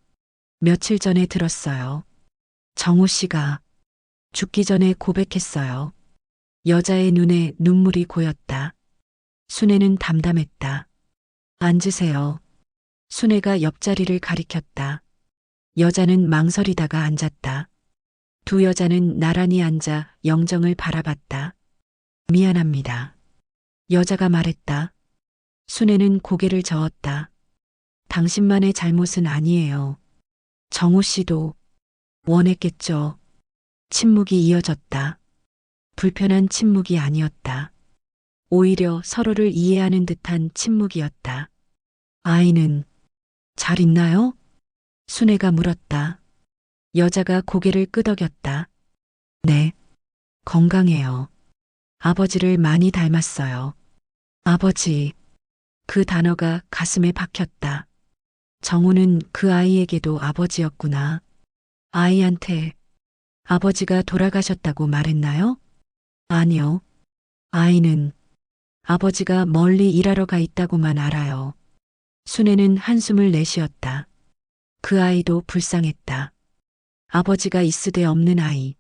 며칠 전에 들었어요. 정우 씨가 죽기 전에 고백했어요. 여자의 눈에 눈물이 고였다. 순애는 담담했다. 앉으세요. 순애가 옆자리를 가리켰다. 여자는 망설이다가 앉았다. 두 여자는 나란히 앉아 영정을 바라봤다. 미안합니다. 여자가 말했다. 순애는 고개를 저었다. 당신만의 잘못은 아니에요. 정우 씨도 원했겠죠. 침묵이 이어졌다. 불편한 침묵이 아니었다. 오히려 서로를 이해하는 듯한 침묵이었다. 아이는 잘 있나요? 순애가 물었다. 여자가 고개를 끄덕였다. 네, 건강해요. 아버지를 많이 닮았어요. 아버지. 그 단어가 가슴에 박혔다. 정우는 그 아이에게도 아버지였구나. 아이한테 아버지가 돌아가셨다고 말했나요? 아니요. 아이는 아버지가 멀리 일하러 가 있다고만 알아요. 순애는 한숨을 내쉬었다. 그 아이도 불쌍했다. 아버지가 있으되 없는 아이.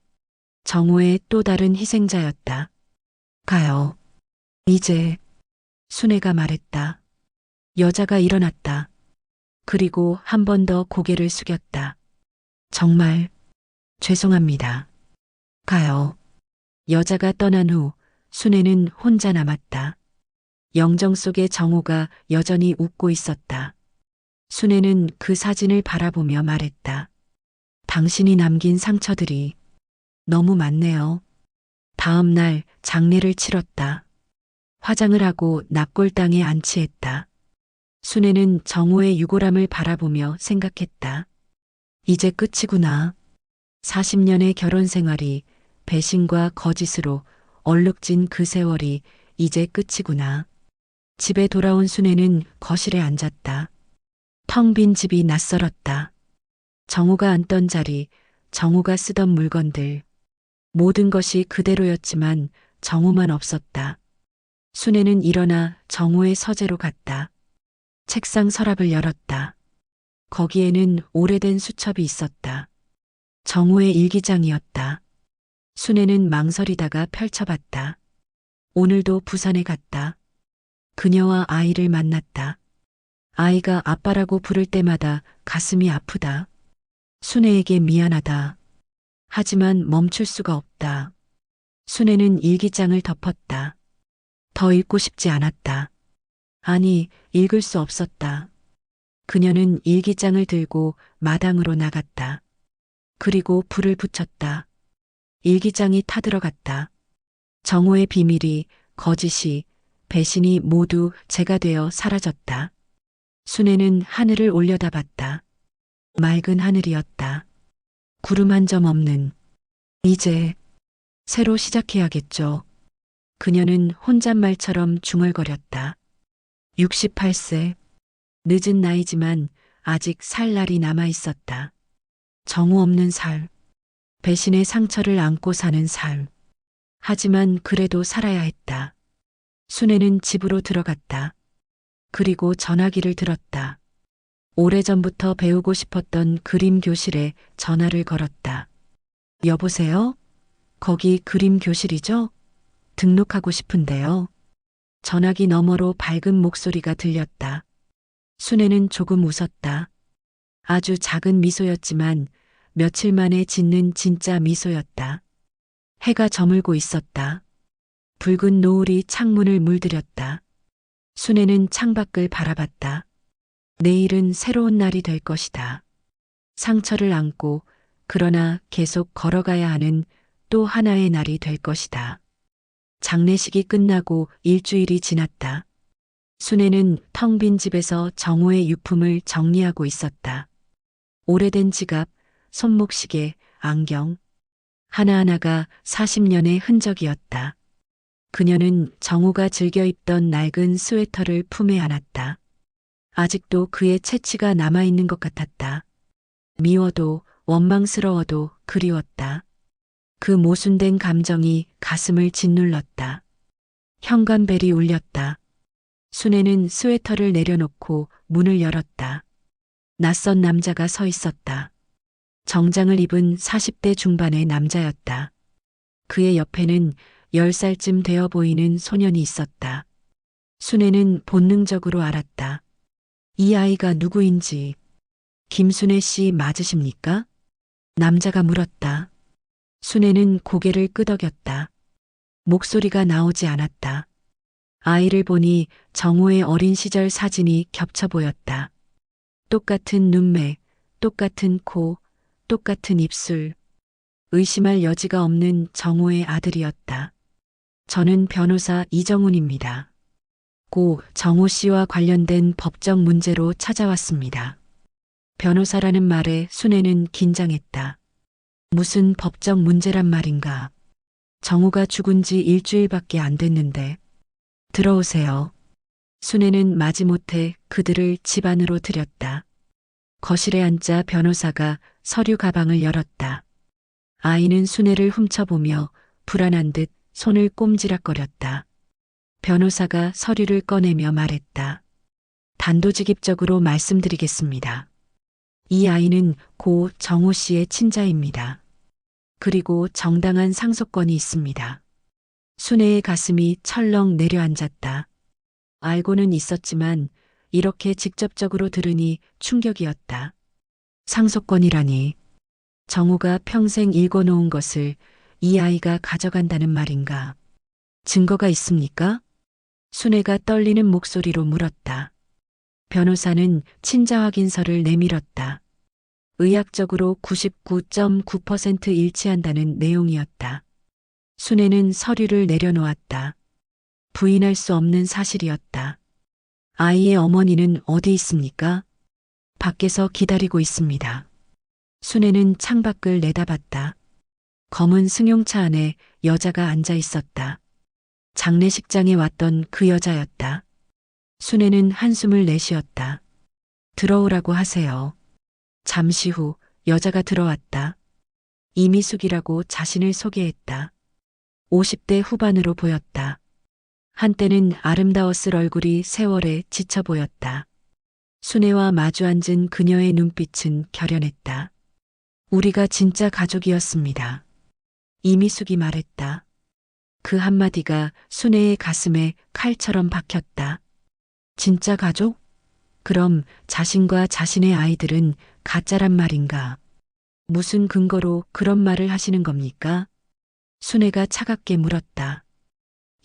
정우의 또 다른 희생자였다. 가요. 이제 순애가 말했다. 여자가 일어났다. 그리고 한 번 더 고개를 숙였다. 정말 죄송합니다. 가요. 여자가 떠난 후 순애는 혼자 남았다. 영정 속에 정우가 여전히 웃고 있었다. 순애는 그 사진을 바라보며 말했다. 당신이 남긴 상처들이 너무 많네요. 다음 날 장례를 치렀다. 화장을 하고 납골당에 안치했다. 순애는 정우의 유골함을 바라보며 생각했다. 이제 끝이구나. 40년의 결혼 생활이 배신과 거짓으로 얼룩진 그 세월이 이제 끝이구나. 집에 돌아온 순애는 거실에 앉았다. 텅 빈 집이 낯설었다. 정우가 앉던 자리, 정우가 쓰던 물건들. 모든 것이 그대로였지만 정우만 없었다. 순애는 일어나 정우의 서재로 갔다. 책상 서랍을 열었다. 거기에는 오래된 수첩이 있었다. 정우의 일기장이었다. 순애는 망설이다가 펼쳐봤다. 오늘도 부산에 갔다. 그녀와 아이를 만났다. 아이가 아빠라고 부를 때마다 가슴이 아프다. 순애에게 미안하다. 하지만 멈출 수가 없다. 순애는 일기장을 덮었다. 더 읽고 싶지 않았다. 아니, 읽을 수 없었다. 그녀는 일기장을 들고 마당으로 나갔다. 그리고 불을 붙였다. 일기장이 타들어갔다. 정오의 비밀이, 거짓이, 배신이 모두 재가 되어 사라졌다. 순애는 하늘을 올려다봤다. 맑은 하늘이었다. 구름 한 점 없는. 이제 새로 시작해야겠죠. 그녀는 혼잣말처럼 중얼거렸다. 68세. 늦은 나이지만 아직 살 날이 남아 있었다. 정우 없는 삶. 배신의 상처를 안고 사는 삶. 하지만 그래도 살아야 했다. 순애는 집으로 들어갔다. 그리고 전화기를 들었다. 오래전부터 배우고 싶었던 그림 교실에 전화를 걸었다. 여보세요? 거기 그림 교실이죠? 등록하고 싶은데요. 전화기 너머로 밝은 목소리가 들렸다. 순애는 조금 웃었다. 아주 작은 미소였지만 며칠 만에 짓는 진짜 미소였다. 해가 저물고 있었다. 붉은 노을이 창문을 물들였다. 순애는 창밖을 바라봤다. 내일은 새로운 날이 될 것이다. 상처를 안고 그러나 계속 걸어가야 하는 또 하나의 날이 될 것이다. 장례식이 끝나고 일주일이 지났다. 순애는 텅 빈 집에서 정호의 유품을 정리하고 있었다. 오래된 지갑, 손목시계, 안경. 하나하나가 40년의 흔적이었다. 그녀는 정호가 즐겨 입던 낡은 스웨터를 품에 안았다. 아직도 그의 채취가 남아있는 것 같았다. 미워도 원망스러워도 그리웠다. 그 모순된 감정이 가슴을 짓눌렀다. 현관벨이 울렸다. 순애는 스웨터를 내려놓고 문을 열었다. 낯선 남자가 서 있었다. 정장을 입은 40대 중반의 남자였다. 그의 옆에는 10살쯤 되어 보이는 소년이 있었다. 순애는 본능적으로 알았다. 이 아이가 누구인지. 김순애 씨 맞으십니까? 남자가 물었다. 순애는 고개를 끄덕였다. 목소리가 나오지 않았다. 아이를 보니 정호의 어린 시절 사진이 겹쳐 보였다. 똑같은 눈매, 똑같은 코, 똑같은 입술. 의심할 여지가 없는 정호의 아들이었다. 저는 변호사 이정훈입니다. 고 정호 씨와 관련된 법적 문제로 찾아왔습니다. 변호사라는 말에 순애는 긴장했다. 무슨 법적 문제란 말인가. 정호가 죽은 지 일주일밖에 안 됐는데. 들어오세요. 순애는 마지못해 그들을 집 안으로 들였다. 거실에 앉자 변호사가 서류 가방을 열었다. 아이는 순애를 훔쳐보며 불안한 듯 손을 꼼지락거렸다. 변호사가 서류를 꺼내며 말했다. 단도직입적으로 말씀드리겠습니다. 이 아이는 고 정호 씨의 친자입니다. 그리고 정당한 상속권이 있습니다. 순애의 가슴이 철렁 내려앉았다. 알고는 있었지만 이렇게 직접적으로 들으니 충격이었다. 상속권이라니. 정호가 평생 읽어놓은 것을 이 아이가 가져간다는 말인가. 증거가 있습니까? 순애가 떨리는 목소리로 물었다. 변호사는 친자 확인서를 내밀었다. 의학적으로 99.9% 일치한다는 내용이었다. 순애는 서류를 내려놓았다. 부인할 수 없는 사실이었다. 아이의 어머니는 어디 있습니까? 밖에서 기다리고 있습니다. 순애는 창밖을 내다봤다. 검은 승용차 안에 여자가 앉아 있었다. 장례식장에 왔던 그 여자였다. 순애는 한숨을 내쉬었다. 들어오라고 하세요. 잠시 후 여자가 들어왔다. 이미숙이라고 자신을 소개했다. 50대 후반으로 보였다. 한때는 아름다웠을 얼굴이 세월에 지쳐 보였다. 순애와 마주 앉은 그녀의 눈빛은 결연했다. 우리가 진짜 가족이었습니다. 이미숙이 말했다. 그 한마디가 순애의 가슴에 칼처럼 박혔다. 진짜 가족? 그럼 자신과 자신의 아이들은 가짜란 말인가? 무슨 근거로 그런 말을 하시는 겁니까? 순애가 차갑게 물었다.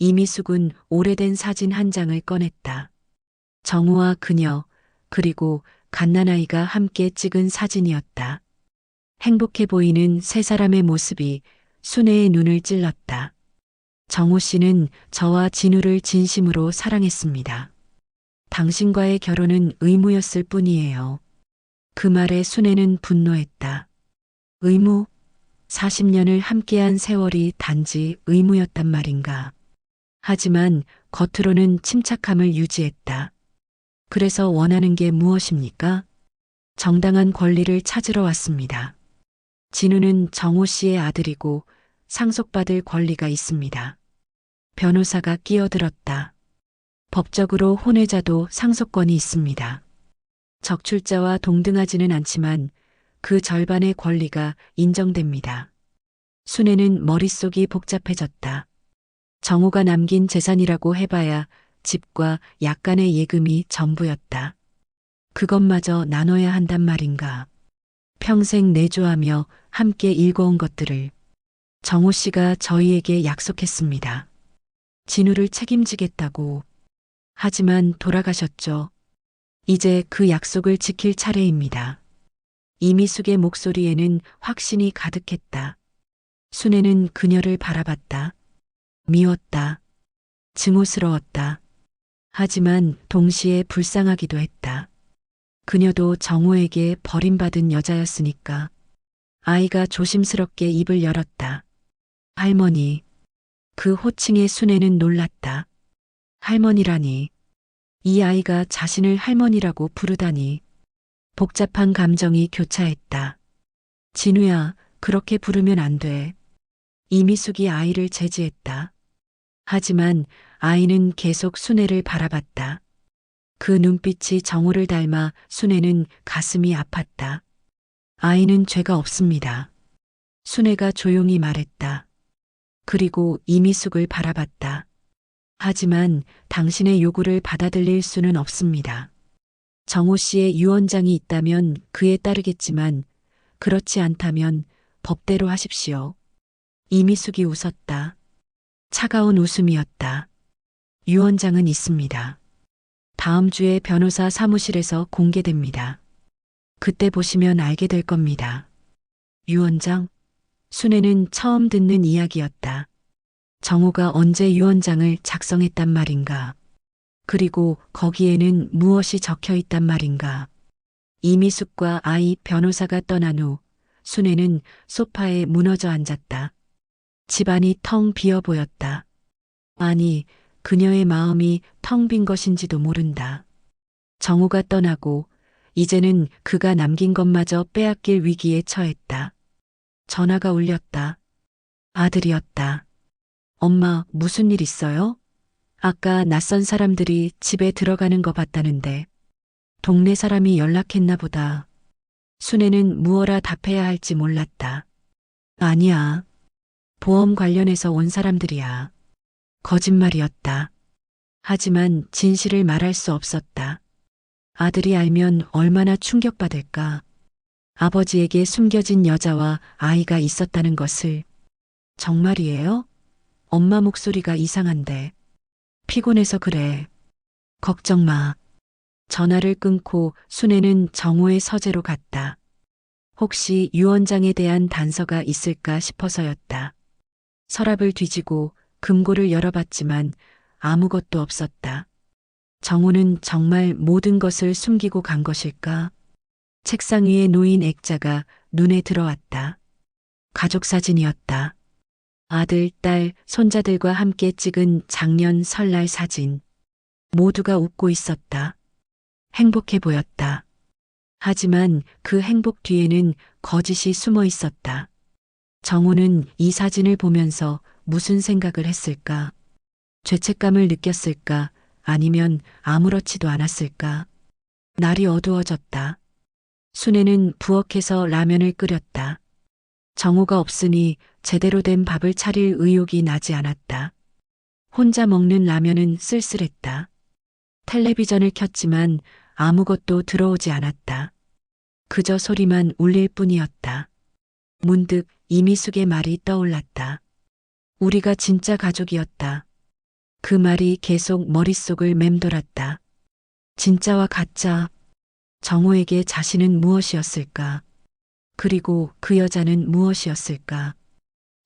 이미숙은 오래된 사진 한 장을 꺼냈다. 정우와 그녀, 그리고 갓난아이가 함께 찍은 사진이었다. 행복해 보이는 세 사람의 모습이 순애의 눈을 찔렀다. 정우 씨는 저와 진우를 진심으로 사랑했습니다. 당신과의 결혼은 의무였을 뿐이에요. 그 말에 순애는 분노했다. 의무? 40년을 함께한 세월이 단지 의무였단 말인가. 하지만 겉으로는 침착함을 유지했다. 그래서 원하는 게 무엇입니까? 정당한 권리를 찾으러 왔습니다. 진우는 정호 씨의 아들이고 상속받을 권리가 있습니다. 변호사가 끼어들었다. 법적으로 혼외자도 상속권이 있습니다. 적출자와 동등하지는 않지만 그 절반의 권리가 인정됩니다. 순애는 머릿속이 복잡해졌다. 정호가 남긴 재산이라고 해봐야 집과 약간의 예금이 전부였다. 그것마저 나눠야 한단 말인가. 평생 내조하며 함께 읽어온 것들을. 정호 씨가 저희에게 약속했습니다. 진우를 책임지겠다고. 하지만 돌아가셨죠. 이제 그 약속을 지킬 차례입니다. 이미숙의 목소리에는 확신이 가득했다. 순애는 그녀를 바라봤다. 미웠다. 증오스러웠다. 하지만 동시에 불쌍하기도 했다. 그녀도 정호에게 버림받은 여자였으니까. 아이가 조심스럽게 입을 열었다. 할머니. 그 호칭에 순애는 놀랐다. 할머니라니. 이 아이가 자신을 할머니라고 부르다니. 복잡한 감정이 교차했다. 진우야, 그렇게 부르면 안 돼. 이미숙이 아이를 제지했다. 하지만 아이는 계속 순애를 바라봤다. 그 눈빛이 정호를 닮아 순애는 가슴이 아팠다. 아이는 죄가 없습니다. 순애가 조용히 말했다. 그리고 이미숙을 바라봤다. 하지만 당신의 요구를 받아들일 수는 없습니다. 정호 씨의 유언장이 있다면 그에 따르겠지만 그렇지 않다면 법대로 하십시오. 이미숙이 웃었다. 차가운 웃음이었다. 유언장은 있습니다. 다음 주에 변호사 사무실에서 공개됩니다. 그때 보시면 알게 될 겁니다. 유언장? 순애는 처음 듣는 이야기였다. 정호가 언제 유언장을 작성했단 말인가? 그리고 거기에는 무엇이 적혀 있단 말인가? 이미숙과 아이 변호사가 떠난 후 순애는 소파에 무너져 앉았다. 집안이 텅 비어 보였다. 아니, 그녀의 마음이 텅 빈 것인지도 모른다. 정호가 떠나고 이제는 그가 남긴 것마저 빼앗길 위기에 처했다. 전화가 울렸다. 아들이었다. 엄마, 무슨 일 있어요? 아까 낯선 사람들이 집에 들어가는 거 봤다는데. 동네 사람이 연락했나 보다. 순애는 무어라 답해야 할지 몰랐다. 아니야. 보험 관련해서 온 사람들이야. 거짓말이었다. 하지만 진실을 말할 수 없었다. 아들이 알면 얼마나 충격받을까. 아버지에게 숨겨진 여자와 아이가 있었다는 것을. 정말이에요? 엄마 목소리가 이상한데. 피곤해서 그래. 걱정 마. 전화를 끊고 순애는 정호의 서재로 갔다. 혹시 유언장에 대한 단서가 있을까 싶어서였다. 서랍을 뒤지고 금고를 열어봤지만 아무것도 없었다. 정호는 정말 모든 것을 숨기고 간 것일까? 책상 위에 놓인 액자가 눈에 들어왔다. 가족 사진이었다. 아들, 딸, 손자들과 함께 찍은 작년 설날 사진. 모두가 웃고 있었다. 행복해 보였다. 하지만 그 행복 뒤에는 거짓이 숨어 있었다. 정호는 이 사진을 보면서 무슨 생각을 했을까? 죄책감을 느꼈을까? 아니면 아무렇지도 않았을까? 날이 어두워졌다. 순애는 부엌에서 라면을 끓였다. 정호가 없으니 제대로 된 밥을 차릴 의욕이 나지 않았다. 혼자 먹는 라면은 쓸쓸했다. 텔레비전을 켰지만 아무것도 들어오지 않았다. 그저 소리만 울릴 뿐이었다. 문득 이미숙의 말이 떠올랐다. 우리가 진짜 가족이었다. 그 말이 계속 머릿속을 맴돌았다. 진짜와 가짜. 정호에게 자신은 무엇이었을까? 그리고 그 여자는 무엇이었을까?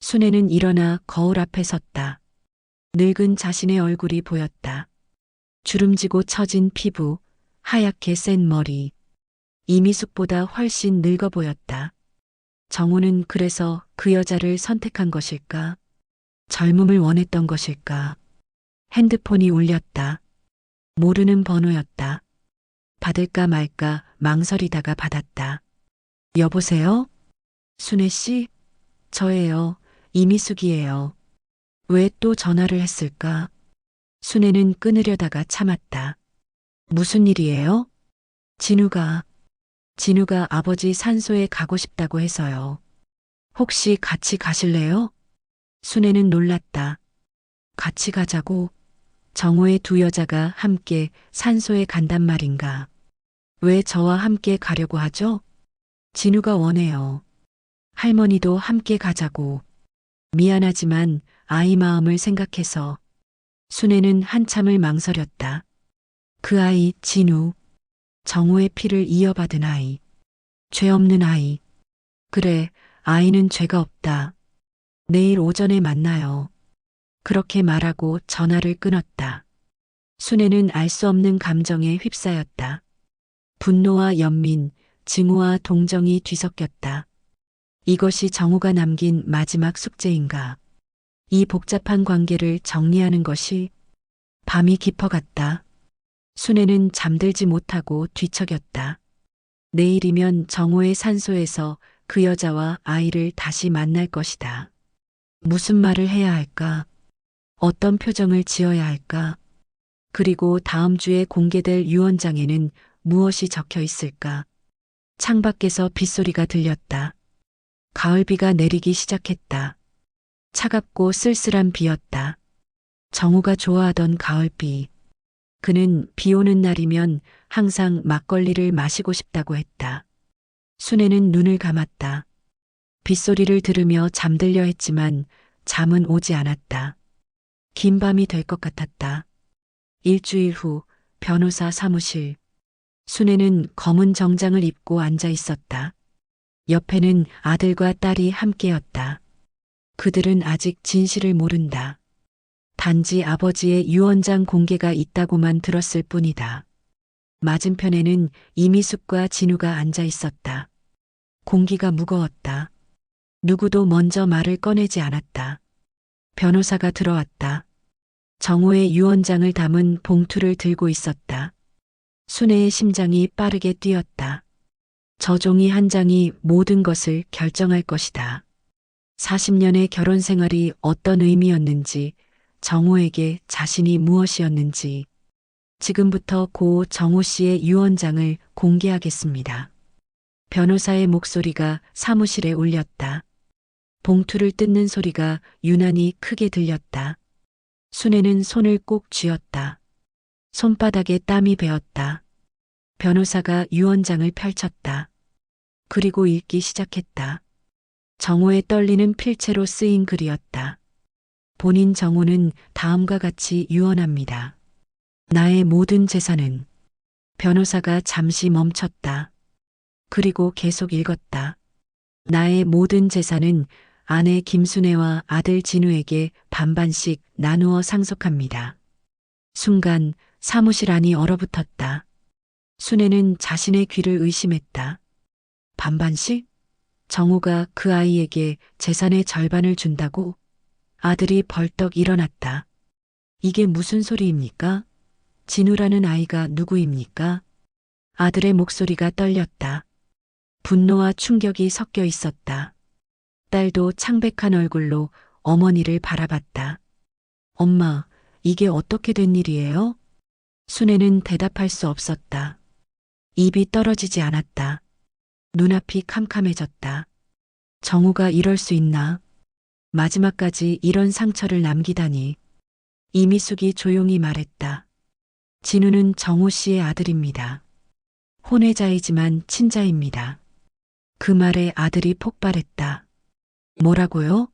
순애는 일어나 거울 앞에 섰다. 늙은 자신의 얼굴이 보였다. 주름지고 처진 피부, 하얗게 센 머리. 이미숙보다 훨씬 늙어 보였다. 정호는 그래서 그 여자를 선택한 것일까? 젊음을 원했던 것일까? 핸드폰이 울렸다. 모르는 번호였다. 받을까 말까 망설이다가 받았다. 여보세요? 순애 씨? 저예요. 이미숙이에요. 왜 또 전화를 했을까? 순애는 끊으려다가 참았다. 무슨 일이에요? 진우가 아버지 산소에 가고 싶다고 해서요. 혹시 같이 가실래요? 순애는 놀랐다. 같이 가자고? 정호의 두 여자가 함께 산소에 간단 말인가? 왜 저와 함께 가려고 하죠? 진우가 원해요. 할머니도 함께 가자고. 미안하지만 아이 마음을 생각해서. 순애는 한참을 망설였다. 그 아이 진우. 정호의 피를 이어받은 아이. 죄 없는 아이. 그래, 아이는 죄가 없다. 내일 오전에 만나요. 그렇게 말하고 전화를 끊었다. 순애는 알 수 없는 감정에 휩싸였다. 분노와 연민, 증오와 동정이 뒤섞였다. 이것이 정우가 남긴 마지막 숙제인가? 이 복잡한 관계를 정리하는 것이 밤이 깊어갔다. 순애는 잠들지 못하고 뒤척였다. 내일이면 정호의 산소에서 그 여자와 아이를 다시 만날 것이다. 무슨 말을 해야 할까? 어떤 표정을 지어야 할까? 그리고 다음 주에 공개될 유언장에는 무엇이 적혀 있을까? 창밖에서 빗소리가 들렸다. 가을비가 내리기 시작했다. 차갑고 쓸쓸한 비였다. 정우가 좋아하던 가을비. 그는 비 오는 날이면 항상 막걸리를 마시고 싶다고 했다. 순애는 눈을 감았다. 빗소리를 들으며 잠들려 했지만 잠은 오지 않았다. 긴 밤이 될 것 같았다. 일주일 후 변호사 사무실. 순애는 검은 정장을 입고 앉아 있었다. 옆에는 아들과 딸이 함께였다. 그들은 아직 진실을 모른다. 단지 아버지의 유언장 공개가 있다고만 들었을 뿐이다. 맞은편에는 이미숙과 진우가 앉아 있었다. 공기가 무거웠다. 누구도 먼저 말을 꺼내지 않았다. 변호사가 들어왔다. 정호의 유언장을 담은 봉투를 들고 있었다. 순애의 심장이 빠르게 뛰었다. 저 종이 한 장이 모든 것을 결정할 것이다. 40년의 결혼 생활이 어떤 의미였는지, 정호에게 자신이 무엇이었는지, 지금부터 고 정호 씨의 유언장을 공개하겠습니다. 변호사의 목소리가 사무실에 울렸다. 봉투를 뜯는 소리가 유난히 크게 들렸다. 순애는 손을 꼭 쥐었다. 손바닥에 땀이 배었다. 변호사가 유언장을 펼쳤다. 그리고 읽기 시작했다. 정호의 떨리는 필체로 쓰인 글이었다. 본인 정호는 다음과 같이 유언합니다. 나의 모든 재산은. 변호사가 잠시 멈췄다. 그리고 계속 읽었다. 나의 모든 재산은 아내 김순애와 아들 진우에게 반반씩 나누어 상속합니다. 순간 사무실 안이 얼어붙었다. 순애는 자신의 귀를 의심했다. 반반씩? 정우가 그 아이에게 재산의 절반을 준다고? 아들이 벌떡 일어났다. 이게 무슨 소리입니까? 진우라는 아이가 누구입니까? 아들의 목소리가 떨렸다. 분노와 충격이 섞여 있었다. 딸도 창백한 얼굴로 어머니를 바라봤다. 엄마, 이게 어떻게 된 일이에요? 순애는 대답할 수 없었다. 입이 떨어지지 않았다. 눈앞이 캄캄해졌다. 정우가 이럴 수 있나? 마지막까지 이런 상처를 남기다니. 이미숙이 조용히 말했다. 진우는 정우 씨의 아들입니다. 혼외자이지만 친자입니다. 그 말에 아들이 폭발했다. 뭐라고요?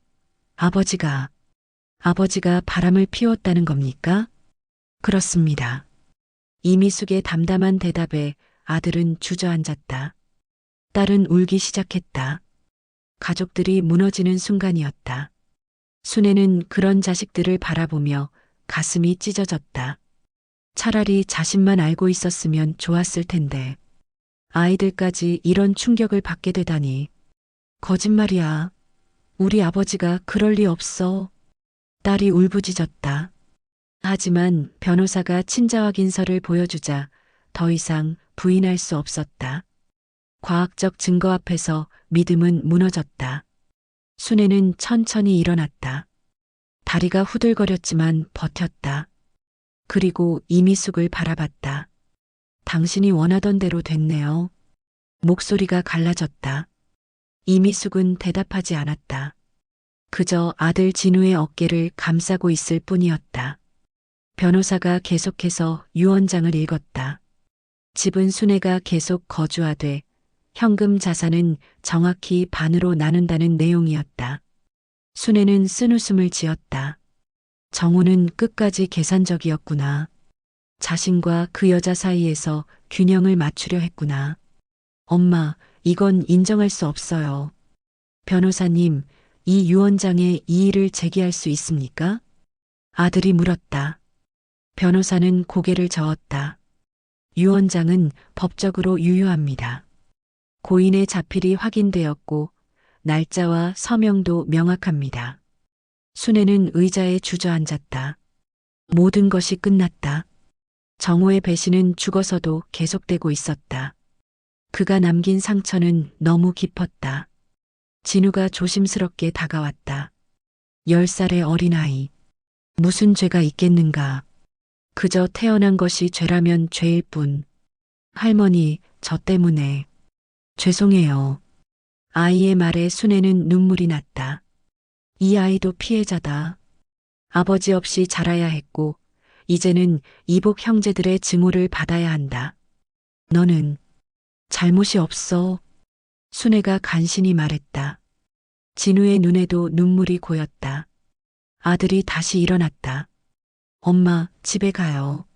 아버지가 바람을 피웠다는 겁니까? 그렇습니다. 이미숙의 담담한 대답에 아들은 주저앉았다. 딸은 울기 시작했다. 가족들이 무너지는 순간이었다. 순애는 그런 자식들을 바라보며 가슴이 찢어졌다. 차라리 자신만 알고 있었으면 좋았을 텐데. 아이들까지 이런 충격을 받게 되다니. 거짓말이야. 우리 아버지가 그럴 리 없어. 딸이 울부짖었다. 하지만 변호사가 친자 확인서를 보여주자 더 이상 부인할 수 없었다. 과학적 증거 앞에서 믿음은 무너졌다. 순애는 천천히 일어났다. 다리가 후들거렸지만 버텼다. 그리고 이미숙을 바라봤다. 당신이 원하던 대로 됐네요. 목소리가 갈라졌다. 이미숙은 대답하지 않았다. 그저 아들 진우의 어깨를 감싸고 있을 뿐이었다. 변호사가 계속해서 유언장을 읽었다. 집은 순애가 계속 거주하되 현금 자산은 정확히 반으로 나눈다는 내용이었다. 순애는 쓴웃음을 지었다. 정우는 끝까지 계산적이었구나. 자신과 그 여자 사이에서 균형을 맞추려 했구나. 엄마, 이건 인정할 수 없어요. 변호사님, 이 유 원장의 이의를 제기할 수 있습니까? 아들이 물었다. 변호사는 고개를 저었다. 유 원장은 법적으로 유효합니다. 고인의 자필이 확인되었고 날짜와 서명도 명확합니다. 순애는 의자에 주저앉았다. 모든 것이 끝났다. 정호의 배신은 죽어서도 계속되고 있었다. 그가 남긴 상처는 너무 깊었다. 진우가 조심스럽게 다가왔다. 10살의 어린아이. 무슨 죄가 있겠는가. 그저 태어난 것이 죄라면 죄일 뿐. 할머니, 저 때문에. 죄송해요. 아이의 말에 순애는 눈물이 났다. 이 아이도 피해자다. 아버지 없이 자라야 했고, 이제는 이복 형제들의 증오를 받아야 한다. 너는 잘못이 없어. 순애가 간신히 말했다. 진우의 눈에도 눈물이 고였다. 아들이 다시 일어났다. 엄마, 집에 가요.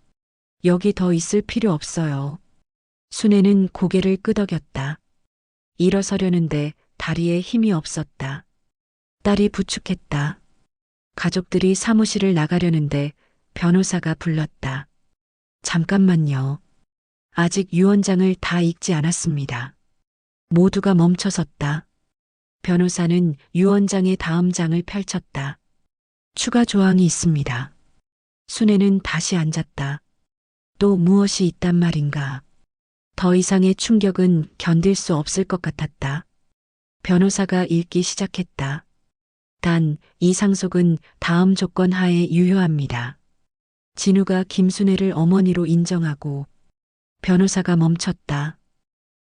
여기 더 있을 필요 없어요. 순애는 고개를 끄덕였다. 일어서려는데 다리에 힘이 없었다. 딸이 부축했다. 가족들이 사무실을 나가려는데 변호사가 불렀다. 잠깐만요. 아직 유 원장을 다 읽지 않았습니다. 모두가 멈춰섰다. 변호사는 유 원장의 다음 장을 펼쳤다. 추가 조항이 있습니다. 순애는 다시 앉았다. 또 무엇이 있단 말인가. 더 이상의 충격은 견딜 수 없을 것 같았다. 변호사가 읽기 시작했다. 단, 이 상속은 다음 조건 하에 유효합니다. 진우가 김순애를 어머니로 인정하고 변호사가 멈췄다.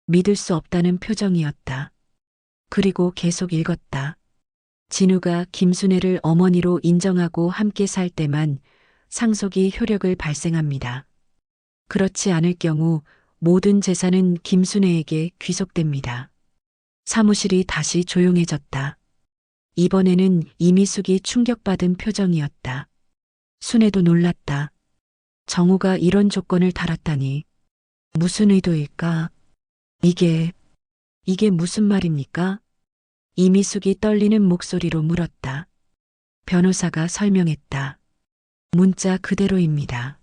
믿을 수 없다는 표정이었다. 그리고 계속 읽었다. 진우가 김순애를 어머니로 인정하고 함께 살 때만 상속이 효력을 발생합니다. 그렇지 않을 경우 모든 재산은 김순애에게 귀속됩니다. 사무실이 다시 조용해졌다. 이번에는 이미숙이 충격받은 표정이었다. 순애도 놀랐다. 정우가 이런 조건을 달았다니. 무슨 의도일까? 이게 무슨 말입니까? 이미숙이 떨리는 목소리로 물었다. 변호사가 설명했다. 문자 그대로입니다.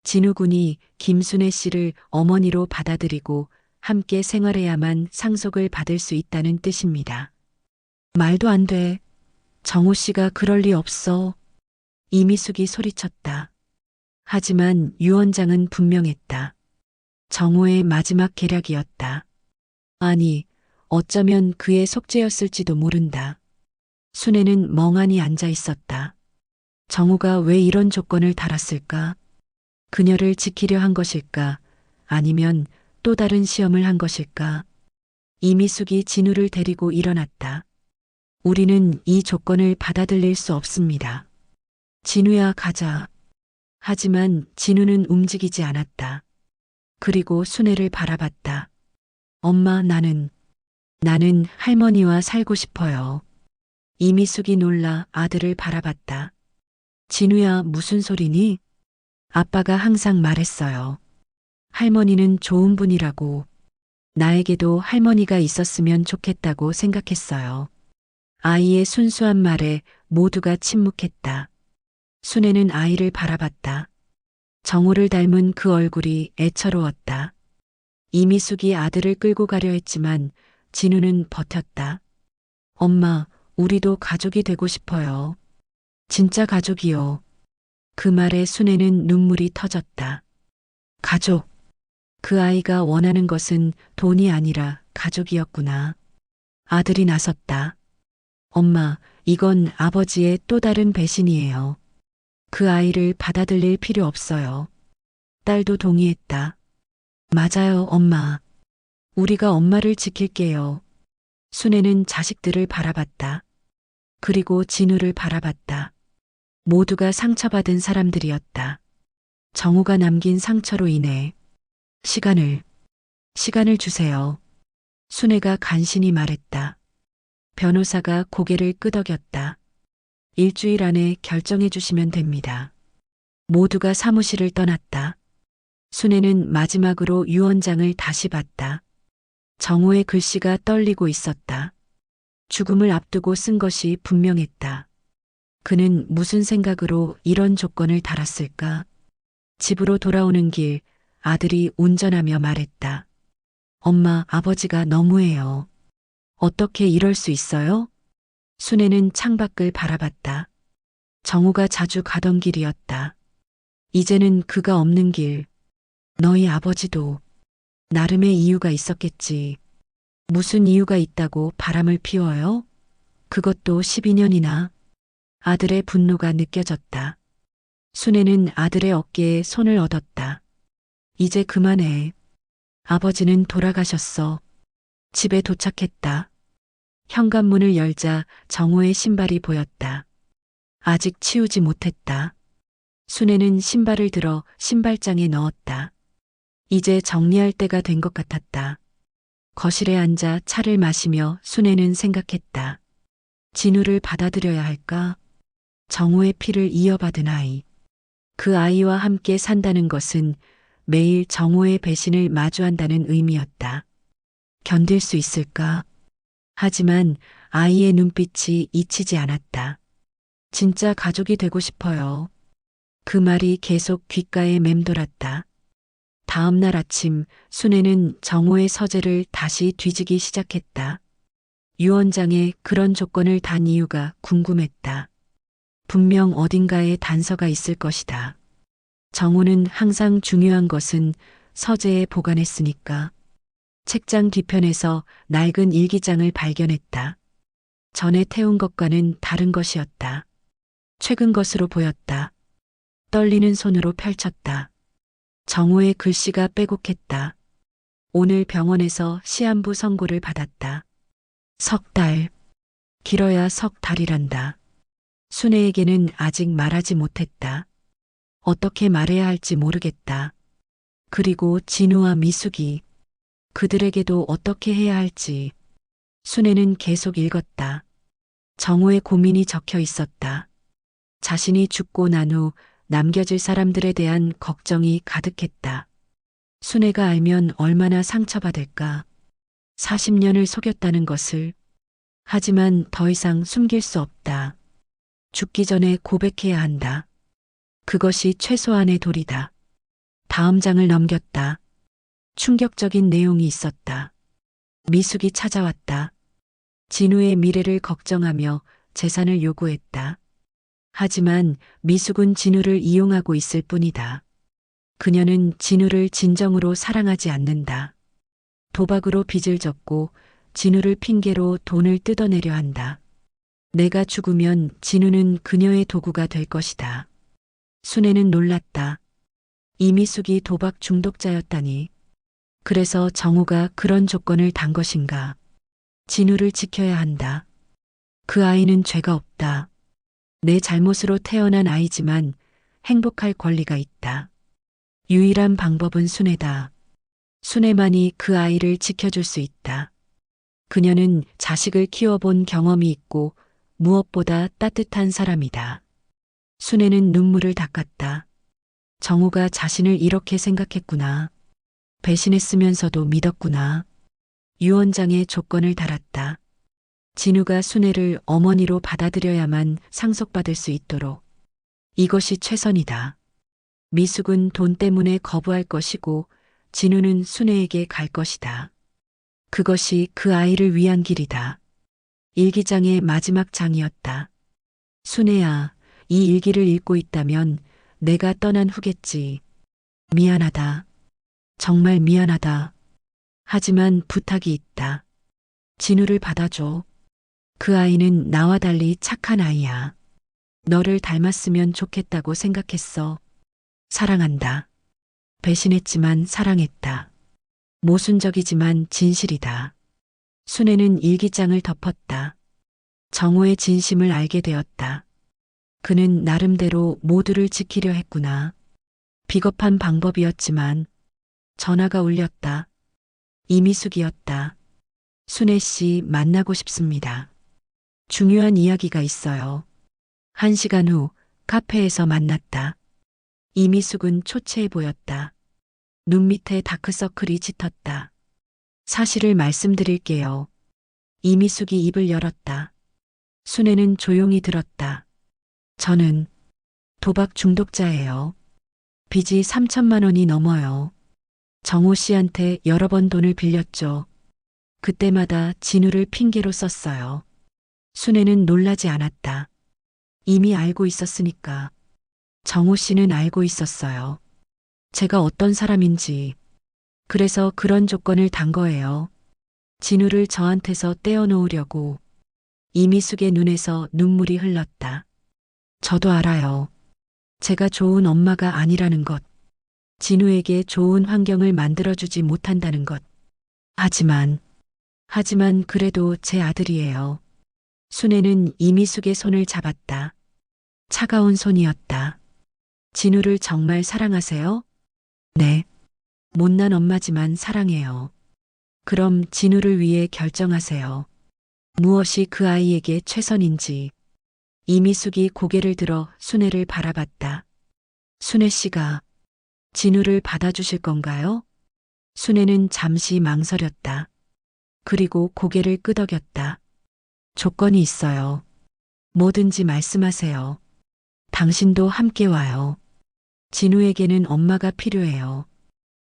진우 군이 김순애 씨를 어머니로 받아들이고 함께 생활해야만 상속을 받을 수 있다는 뜻입니다. 말도 안 돼. 정우 씨가 그럴 리 없어. 이미숙이 소리쳤다. 하지만 유 원장은 분명했다. 정우의 마지막 계략이었다. 아니, 어쩌면 그의 속죄였을지도 모른다. 순애는 멍하니 앉아 있었다. 정우가 왜 이런 조건을 달았을까? 그녀를 지키려 한 것일까? 아니면 또 다른 시험을 한 것일까? 이미숙이 진우를 데리고 일어났다. 우리는 이 조건을 받아들일 수 없습니다. 진우야, 가자. 하지만 진우는 움직이지 않았다. 그리고 순애를 바라봤다. 엄마, 나는 할머니와 살고 싶어요. 이미숙이 놀라 아들을 바라봤다. 진우야, 무슨 소리니? 아빠가 항상 말했어요. 할머니는 좋은 분이라고. 나에게도 할머니가 있었으면 좋겠다고 생각했어요. 아이의 순수한 말에 모두가 침묵했다. 순애는 아이를 바라봤다. 정우를 닮은 그 얼굴이 애처로웠다. 이미숙이 아들을 끌고 가려 했지만 진우는 버텼다. 엄마, 우리도 가족이 되고 싶어요. 진짜 가족이요. 그 말에 순애는 눈물이 터졌다. 가족. 그 아이가 원하는 것은 돈이 아니라 가족이었구나. 아들이 나섰다. 엄마, 이건 아버지의 또 다른 배신이에요. 그 아이를 받아들일 필요 없어요. 딸도 동의했다. 맞아요, 엄마. 우리가 엄마를 지킬게요. 순애는 자식들을 바라봤다. 그리고 진우를 바라봤다. 모두가 상처받은 사람들이었다. 정우가 남긴 상처로 인해 시간을 주세요. 순애가 간신히 말했다. 변호사가 고개를 끄덕였다. 일주일 안에 결정해 주시면 됩니다. 모두가 사무실을 떠났다. 순애는 마지막으로 유 원장을 다시 봤다. 정호의 글씨가 떨리고 있었다. 죽음을 앞두고 쓴 것이 분명했다. 그는 무슨 생각으로 이런 조건을 달았을까? 집으로 돌아오는 길 아들이 운전하며 말했다. 엄마, 아버지가 너무해요. 어떻게 이럴 수 있어요? 순애는 창밖을 바라봤다. 정우가 자주 가던 길이었다. 이제는 그가 없는 길. 너희 아버지도 나름의 이유가 있었겠지. 무슨 이유가 있다고 바람을 피워요? 그것도 12년이나. 아들의 분노가 느껴졌다. 순애는 아들의 어깨에 손을 얻었다. 이제 그만해. 아버지는 돌아가셨어. 집에 도착했다. 현관문을 열자 정호의 신발이 보였다. 아직 치우지 못했다. 순애는 신발을 들어 신발장에 넣었다. 이제 정리할 때가 된 것 같았다. 거실에 앉아 차를 마시며 순애는 생각했다. 진우를 받아들여야 할까? 정호의 피를 이어받은 아이. 그 아이와 함께 산다는 것은 매일 정호의 배신을 마주한다는 의미였다. 견딜 수 있을까? 하지만 아이의 눈빛이 잊히지 않았다. 진짜 가족이 되고 싶어요. 그 말이 계속 귓가에 맴돌았다. 다음 날 아침 순애는 정호의 서재를 다시 뒤지기 시작했다. 유언장에 그런 조건을 단 이유가 궁금했다. 분명 어딘가에 단서가 있을 것이다. 정호는 항상 중요한 것은 서재에 보관했으니까. 책장 뒤편에서 낡은 일기장을 발견했다. 전에 태운 것과는 다른 것이었다. 최근 것으로 보였다. 떨리는 손으로 펼쳤다. 정호의 글씨가 빼곡했다. 오늘 병원에서 시한부 선고를 받았다. 석 달. 길어야 석 달이란다. 순애에게는 아직 말하지 못했다. 어떻게 말해야 할지 모르겠다. 그리고 진우와 미숙이. 그들에게도 어떻게 해야 할지. 순애는 계속 읽었다. 정호의 고민이 적혀 있었다. 자신이 죽고 난 후 남겨질 사람들에 대한 걱정이 가득했다. 순애가 알면 얼마나 상처받을까. 40년을 속였다는 것을. 하지만 더 이상 숨길 수 없다. 죽기 전에 고백해야 한다. 그것이 최소한의 도리다. 다음 장을 넘겼다. 충격적인 내용이 있었다. 미숙이 찾아왔다. 진우의 미래를 걱정하며 재산을 요구했다. 하지만 미숙은 진우를 이용하고 있을 뿐이다. 그녀는 진우를 진정으로 사랑하지 않는다. 도박으로 빚을 졌고 진우를 핑계로 돈을 뜯어내려 한다. 내가 죽으면 진우는 그녀의 도구가 될 것이다. 순애는 놀랐다. 이미숙이 도박 중독자였다니. 그래서 정우가 그런 조건을 단 것인가. 진우를 지켜야 한다. 그 아이는 죄가 없다. 내 잘못으로 태어난 아이지만 행복할 권리가 있다. 유일한 방법은 순애다. 순애만이 그 아이를 지켜줄 수 있다. 그녀는 자식을 키워본 경험이 있고 무엇보다 따뜻한 사람이다. 순애는 눈물을 닦았다. 정우가 자신을 이렇게 생각했구나. 배신했으면서도 믿었구나. 유언장에 조건을 달았다. 진우가 순애를 어머니로 받아들여야만 상속받을 수 있도록. 이것이 최선이다. 미숙은 돈 때문에 거부할 것이고 진우는 순애에게 갈 것이다. 그것이 그 아이를 위한 길이다. 일기장의 마지막 장이었다. 순애야, 이 일기를 읽고 있다면 내가 떠난 후겠지. 미안하다. 정말 미안하다. 하지만 부탁이 있다. 진우를 받아줘. 그 아이는 나와 달리 착한 아이야. 너를 닮았으면 좋겠다고 생각했어. 사랑한다. 배신했지만 사랑했다. 모순적이지만 진실이다. 순애는 일기장을 덮었다. 정호의 진심을 알게 되었다. 그는 나름대로 모두를 지키려 했구나. 비겁한 방법이었지만 전화가 울렸다. 이미숙이었다. 순애 씨 만나고 싶습니다. 중요한 이야기가 있어요. 1시간 후 카페에서 만났다. 이미숙은 초췌해 보였다. 눈 밑에 다크서클이 짙었다. 사실을 말씀드릴게요. 이미숙이 입을 열었다. 순애는 조용히 들었다. 저는 도박 중독자예요. 빚이 3천만 원이 넘어요. 정호 씨한테 여러 번 돈을 빌렸죠. 그때마다 진우를 핑계로 썼어요. 순애는 놀라지 않았다. 이미 알고 있었으니까. 정호 씨는 알고 있었어요. 제가 어떤 사람인지. 그래서 그런 조건을 단 거예요. 진우를 저한테서 떼어놓으려고. 이미숙의 눈에서 눈물이 흘렀다. 저도 알아요. 제가 좋은 엄마가 아니라는 것. 진우에게 좋은 환경을 만들어주지 못한다는 것. 하지만 그래도 제 아들이에요. 순애는 이미숙의 손을 잡았다. 차가운 손이었다. 진우를 정말 사랑하세요? 네. 못난 엄마지만 사랑해요. 그럼 진우를 위해 결정하세요. 무엇이 그 아이에게 최선인지. 이미숙이 고개를 들어 순애를 바라봤다. 순애 씨가 진우를 받아주실 건가요? 순애는 잠시 망설였다. 그리고 고개를 끄덕였다. 조건이 있어요. 뭐든지 말씀하세요. 당신도 함께 와요. 진우에게는 엄마가 필요해요.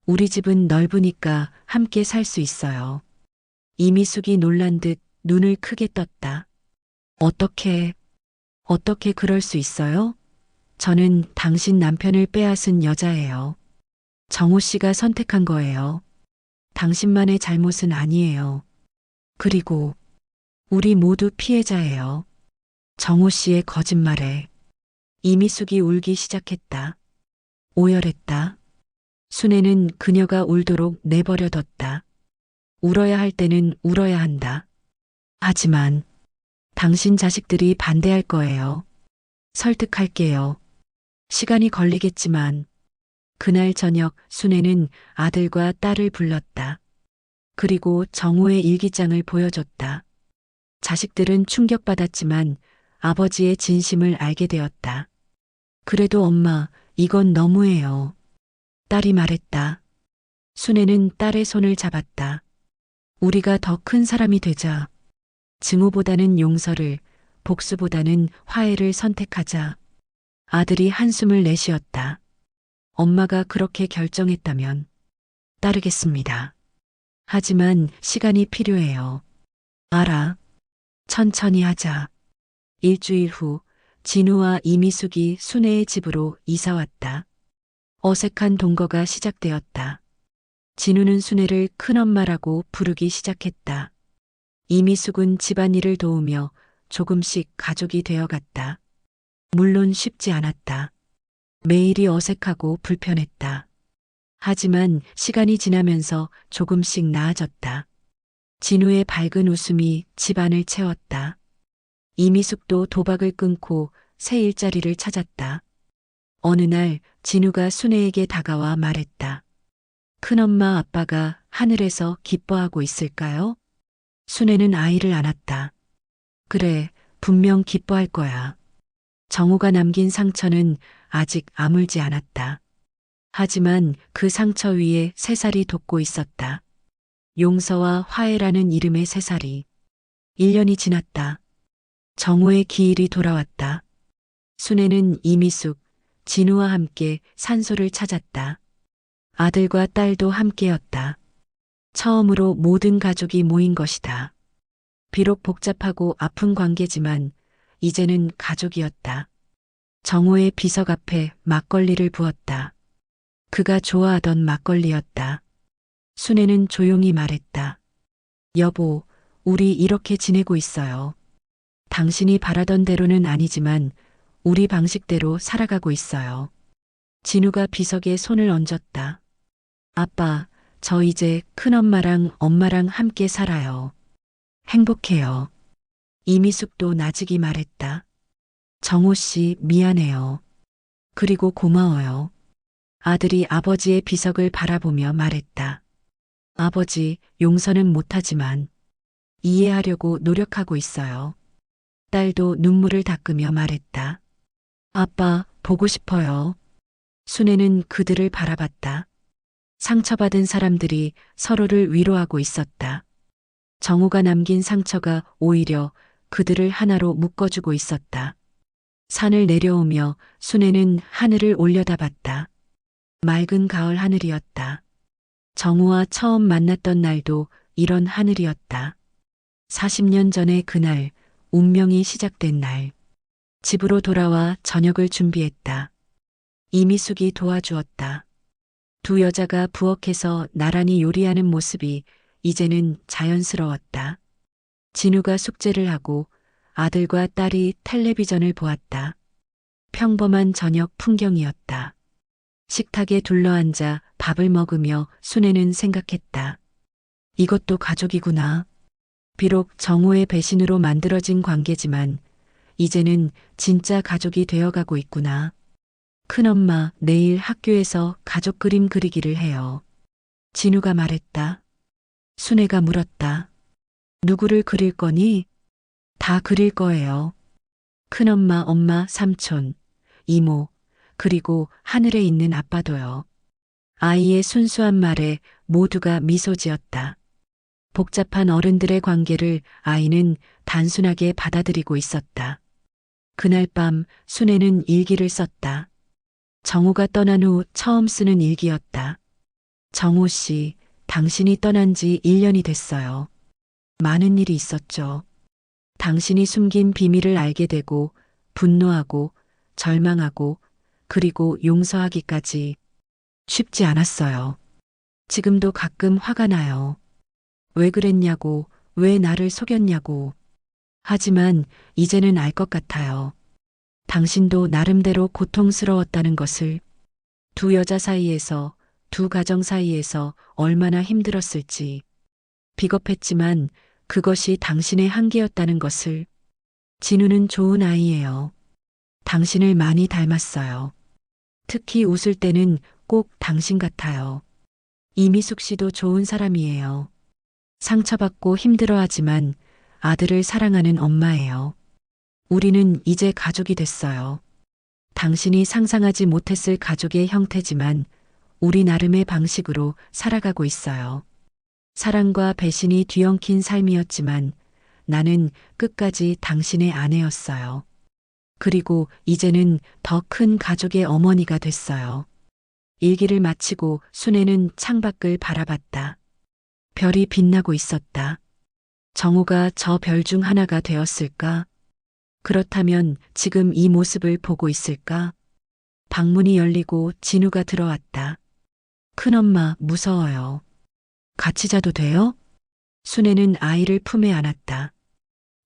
우리 집은 넓으니까 함께 살 수 있어요. 이미숙이 놀란 듯 눈을 크게 떴다. 어떻게 그럴 수 있어요? 저는 당신 남편을 빼앗은 여자예요. 정호 씨가 선택한 거예요. 당신만의 잘못은 아니에요. 그리고 우리 모두 피해자예요. 정호 씨의 거짓말에 이미숙이 울기 시작했다. 오열했다. 순애는 그녀가 울도록 내버려뒀다. 울어야 할 때는 울어야 한다. 하지만 당신 자식들이 반대할 거예요. 설득할게요. 시간이 걸리겠지만 그날 저녁 순애는 아들과 딸을 불렀다. 그리고 정호의 일기장을 보여줬다. 자식들은 충격받았지만 아버지의 진심을 알게 되었다. 그래도 엄마, 이건 너무해요. 딸이 말했다. 순애는 딸의 손을 잡았다. 우리가 더 큰 사람이 되자. 증오보다는 용서를, 복수보다는 화해를 선택하자. 아들이 한숨을 내쉬었다. 엄마가 그렇게 결정했다면 따르겠습니다. 하지만 시간이 필요해요. 알아. 천천히 하자. 일주일 후 진우와 이미숙이 순애의 집으로 이사 왔다. 어색한 동거가 시작되었다. 진우는 순애를 큰엄마라고 부르기 시작했다. 이미숙은 집안일을 도우며 조금씩 가족이 되어갔다. 물론 쉽지 않았다. 매일이 어색하고 불편했다. 하지만 시간이 지나면서 조금씩 나아졌다. 진우의 밝은 웃음이 집안을 채웠다. 이미숙도 도박을 끊고 새 일자리를 찾았다. 어느 날 진우가 순애에게 다가와 말했다. 큰엄마 아빠가 하늘에서 기뻐하고 있을까요? 순애는 아이를 안았다. 그래, 분명 기뻐할 거야. 정우가 남긴 상처는 아직 아물지 않았다. 하지만 그 상처 위에 새살이 돋고 있었다. 용서와 화해라는 이름의 새살이. 1년이 지났다. 정우의 기일이 돌아왔다. 순애는 이미숙, 진우와 함께 산소를 찾았다. 아들과 딸도 함께였다. 처음으로 모든 가족이 모인 것이다. 비록 복잡하고 아픈 관계지만 이제는 가족이었다. 정호의 비석 앞에 막걸리를 부었다. 그가 좋아하던 막걸리였다. 순애는 조용히 말했다. 여보, 우리 이렇게 지내고 있어요. 당신이 바라던 대로는 아니지만 우리 방식대로 살아가고 있어요. 진우가 비석에 손을 얹었다. 아빠, 저 이제 큰엄마랑 엄마랑 함께 살아요. 행복해요. 이미숙도 나직이 말했다. 정호 씨, 미안해요. 그리고 고마워요. 아들이 아버지의 비석을 바라보며 말했다. 아버지, 용서는 못하지만 이해하려고 노력하고 있어요. 딸도 눈물을 닦으며 말했다. 아빠, 보고 싶어요. 순애는 그들을 바라봤다. 상처받은 사람들이 서로를 위로하고 있었다. 정우가 남긴 상처가 오히려 그들을 하나로 묶어주고 있었다. 산을 내려오며 순애는 하늘을 올려다봤다. 맑은 가을 하늘이었다. 정우와 처음 만났던 날도 이런 하늘이었다. 40년 전의 그날, 운명이 시작된 날. 집으로 돌아와 저녁을 준비했다. 이미숙이 도와주었다. 두 여자가 부엌에서 나란히 요리하는 모습이 이제는 자연스러웠다. 진우가 숙제를 하고 아들과 딸이 텔레비전을 보았다. 평범한 저녁 풍경이었다. 식탁에 둘러앉아 밥을 먹으며 순애는 생각했다. 이것도 가족이구나. 비록 정우의 배신으로 만들어진 관계지만 이제는 진짜 가족이 되어가고 있구나. 큰엄마, 내일 학교에서 가족 그림 그리기를 해요. 진우가 말했다. 순애가 물었다. 누구를 그릴 거니? 다 그릴 거예요. 큰엄마, 엄마, 삼촌, 이모, 그리고 하늘에 있는 아빠도요. 아이의 순수한 말에 모두가 미소 지었다. 복잡한 어른들의 관계를 아이는 단순하게 받아들이고 있었다. 그날 밤 순애는 일기를 썼다. 정우가 떠난 후 처음 쓰는 일기였다. 정우 씨, 당신이 떠난 지 1년이 됐어요. 많은 일이 있었죠. 당신이 숨긴 비밀을 알게 되고 분노하고 절망하고 그리고 용서하기까지 쉽지 않았어요. 지금도 가끔 화가 나요. 왜 그랬냐고, 왜 나를 속였냐고. 하지만 이제는 알 것 같아요. 당신도 나름대로 고통스러웠다는 것을. 두 여자 사이에서, 두 가정 사이에서 얼마나 힘들었을지. 비겁했지만 그것이 당신의 한계였다는 것을. 진우는 좋은 아이예요. 당신을 많이 닮았어요. 특히 웃을 때는 꼭 당신 같아요. 이미숙 씨도 좋은 사람이에요. 상처받고 힘들어하지만 아들을 사랑하는 엄마예요. 우리는 이제 가족이 됐어요. 당신이 상상하지 못했을 가족의 형태지만 우리 나름의 방식으로 살아가고 있어요. 사랑과 배신이 뒤엉킨 삶이었지만 나는 끝까지 당신의 아내였어요. 그리고 이제는 더 큰 가족의 어머니가 됐어요. 일기를 마치고 순애는 창밖을 바라봤다. 별이 빛나고 있었다. 정우가 저 별 중 하나가 되었을까? 그렇다면 지금 이 모습을 보고 있을까? 방문이 열리고 진우가 들어왔다. 큰엄마, 무서워요. 같이 자도 돼요? 순애는 아이를 품에 안았다.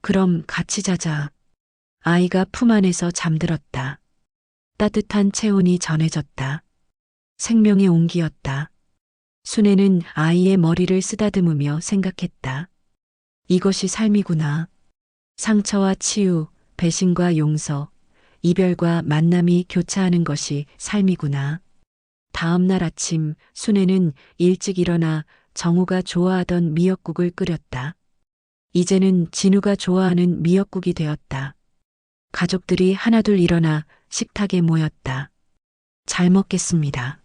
그럼 같이 자자. 아이가 품 안에서 잠들었다. 따뜻한 체온이 전해졌다. 생명의 온기였다. 순애는 아이의 머리를 쓰다듬으며 생각했다. 이것이 삶이구나. 상처와 치유, 배신과 용서, 이별과 만남이 교차하는 것이 삶이구나. 다음 날 아침 순애는 일찍 일어나 정우가 좋아하던 미역국을 끓였다. 이제는 진우가 좋아하는 미역국이 되었다. 가족들이 하나둘 일어나 식탁에 모였다. 잘 먹겠습니다.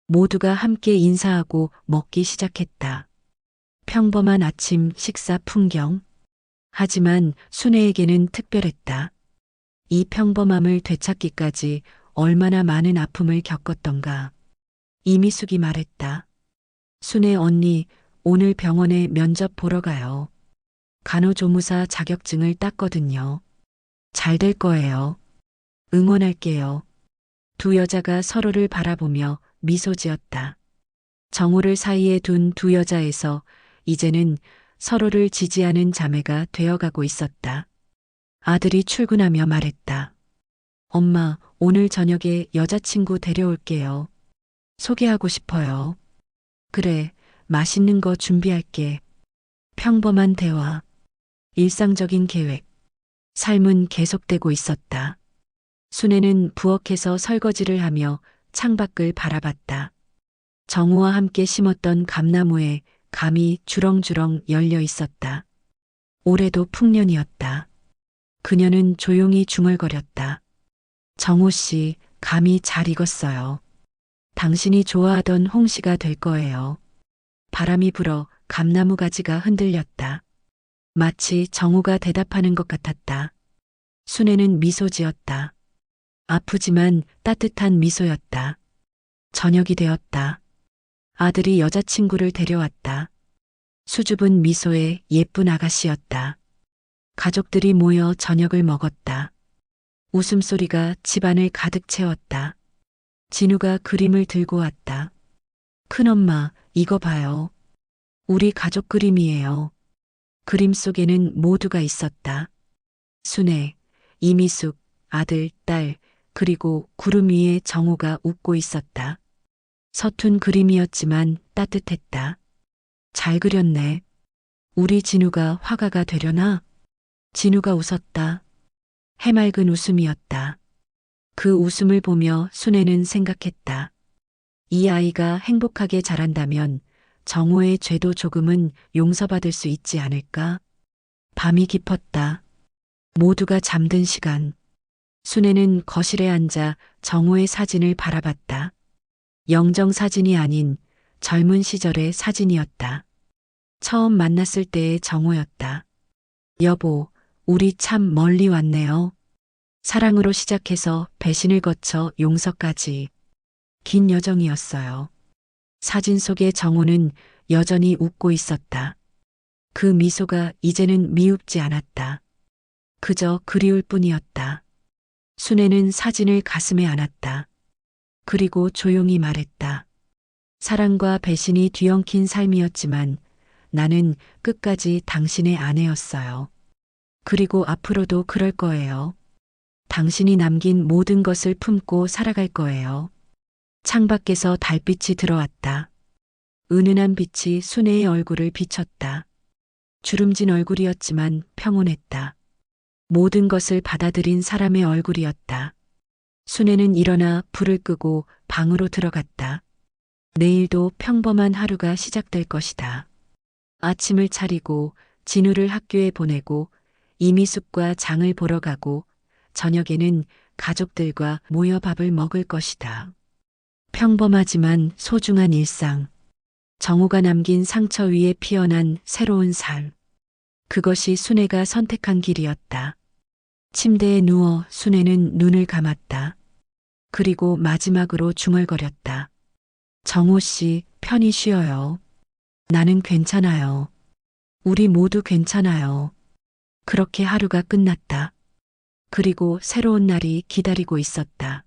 모두가 함께 인사하고 먹기 시작했다. 평범한 아침 식사 풍경. 하지만 순애에게는 특별했다. 이 평범함을 되찾기까지 얼마나 많은 아픔을 겪었던가. 이미숙이 말했다. 순애 언니, 오늘 병원에 면접 보러 가요. 간호조무사 자격증을 땄거든요. 잘 될 거예요. 응원할게요. 두 여자가 서로를 바라보며 미소 지었다. 정우를 사이에 둔 두 여자에서 이제는 서로를 지지하는 자매가 되어가고 있었다. 아들이 출근하며 말했다. 엄마, 오늘 저녁에 여자친구 데려올게요. 소개하고 싶어요. 그래, 맛있는 거 준비할게. 평범한 대화, 일상적인 계획. 삶은 계속되고 있었다. 순애는 부엌에서 설거지를 하며 창밖을 바라봤다. 정우와 함께 심었던 감나무에 감이 주렁주렁 열려 있었다. 올해도 풍년이었다. 그녀는 조용히 중얼거렸다. 정우 씨, 감이 잘 익었어요. 당신이 좋아하던 홍시가 될 거예요. 바람이 불어 감나무 가지가 흔들렸다. 마치 정우가 대답하는 것 같았다. 순애는 미소 지었다. 아프지만 따뜻한 미소였다. 저녁이 되었다. 아들이 여자친구를 데려왔다. 수줍은 미소의 예쁜 아가씨였다. 가족들이 모여 저녁을 먹었다. 웃음소리가 집안을 가득 채웠다. 진우가 그림을 들고 왔다. 큰엄마, 이거 봐요. 우리 가족 그림이에요. 그림 속에는 모두가 있었다. 순애, 이미숙, 아들, 딸, 그리고 구름 위에 정우가 웃고 있었다. 서툰 그림이었지만 따뜻했다. 잘 그렸네. 우리 진우가 화가가 되려나? 진우가 웃었다. 해맑은 웃음이었다. 그 웃음을 보며 순애는 생각했다. 이 아이가 행복하게 자란다면 정호의 죄도 조금은 용서받을 수 있지 않을까? 밤이 깊었다. 모두가 잠든 시간. 순애는 거실에 앉아 정호의 사진을 바라봤다. 영정 사진이 아닌 젊은 시절의 사진이었다. 처음 만났을 때의 정호였다. 여보, 우리 참 멀리 왔네요. 사랑으로 시작해서 배신을 거쳐 용서까지. 긴 여정이었어요. 사진 속의 정호는 여전히 웃고 있었다. 그 미소가 이제는 미웁지 않았다. 그저 그리울 뿐이었다. 순애는 사진을 가슴에 안았다. 그리고 조용히 말했다. 사랑과 배신이 뒤엉킨 삶이었지만 나는 끝까지 당신의 아내였어요. 그리고 앞으로도 그럴 거예요. 당신이 남긴 모든 것을 품고 살아갈 거예요. 창밖에서 달빛이 들어왔다. 은은한 빛이 순애의 얼굴을 비췄다. 주름진 얼굴이었지만 평온했다. 모든 것을 받아들인 사람의 얼굴이었다. 순애는 일어나 불을 끄고 방으로 들어갔다. 내일도 평범한 하루가 시작될 것이다. 아침을 차리고 진우를 학교에 보내고 이미숙과 장을 보러 가고 저녁에는 가족들과 모여 밥을 먹을 것이다. 평범하지만 소중한 일상. 정우가 남긴 상처 위에 피어난 새로운 삶. 그것이 순애가 선택한 길이었다. 침대에 누워 순애는 눈을 감았다. 그리고 마지막으로 중얼거렸다. 정우 씨, 편히 쉬어요. 나는 괜찮아요. 우리 모두 괜찮아요. 그렇게 하루가 끝났다. 그리고 새로운 날이 기다리고 있었다.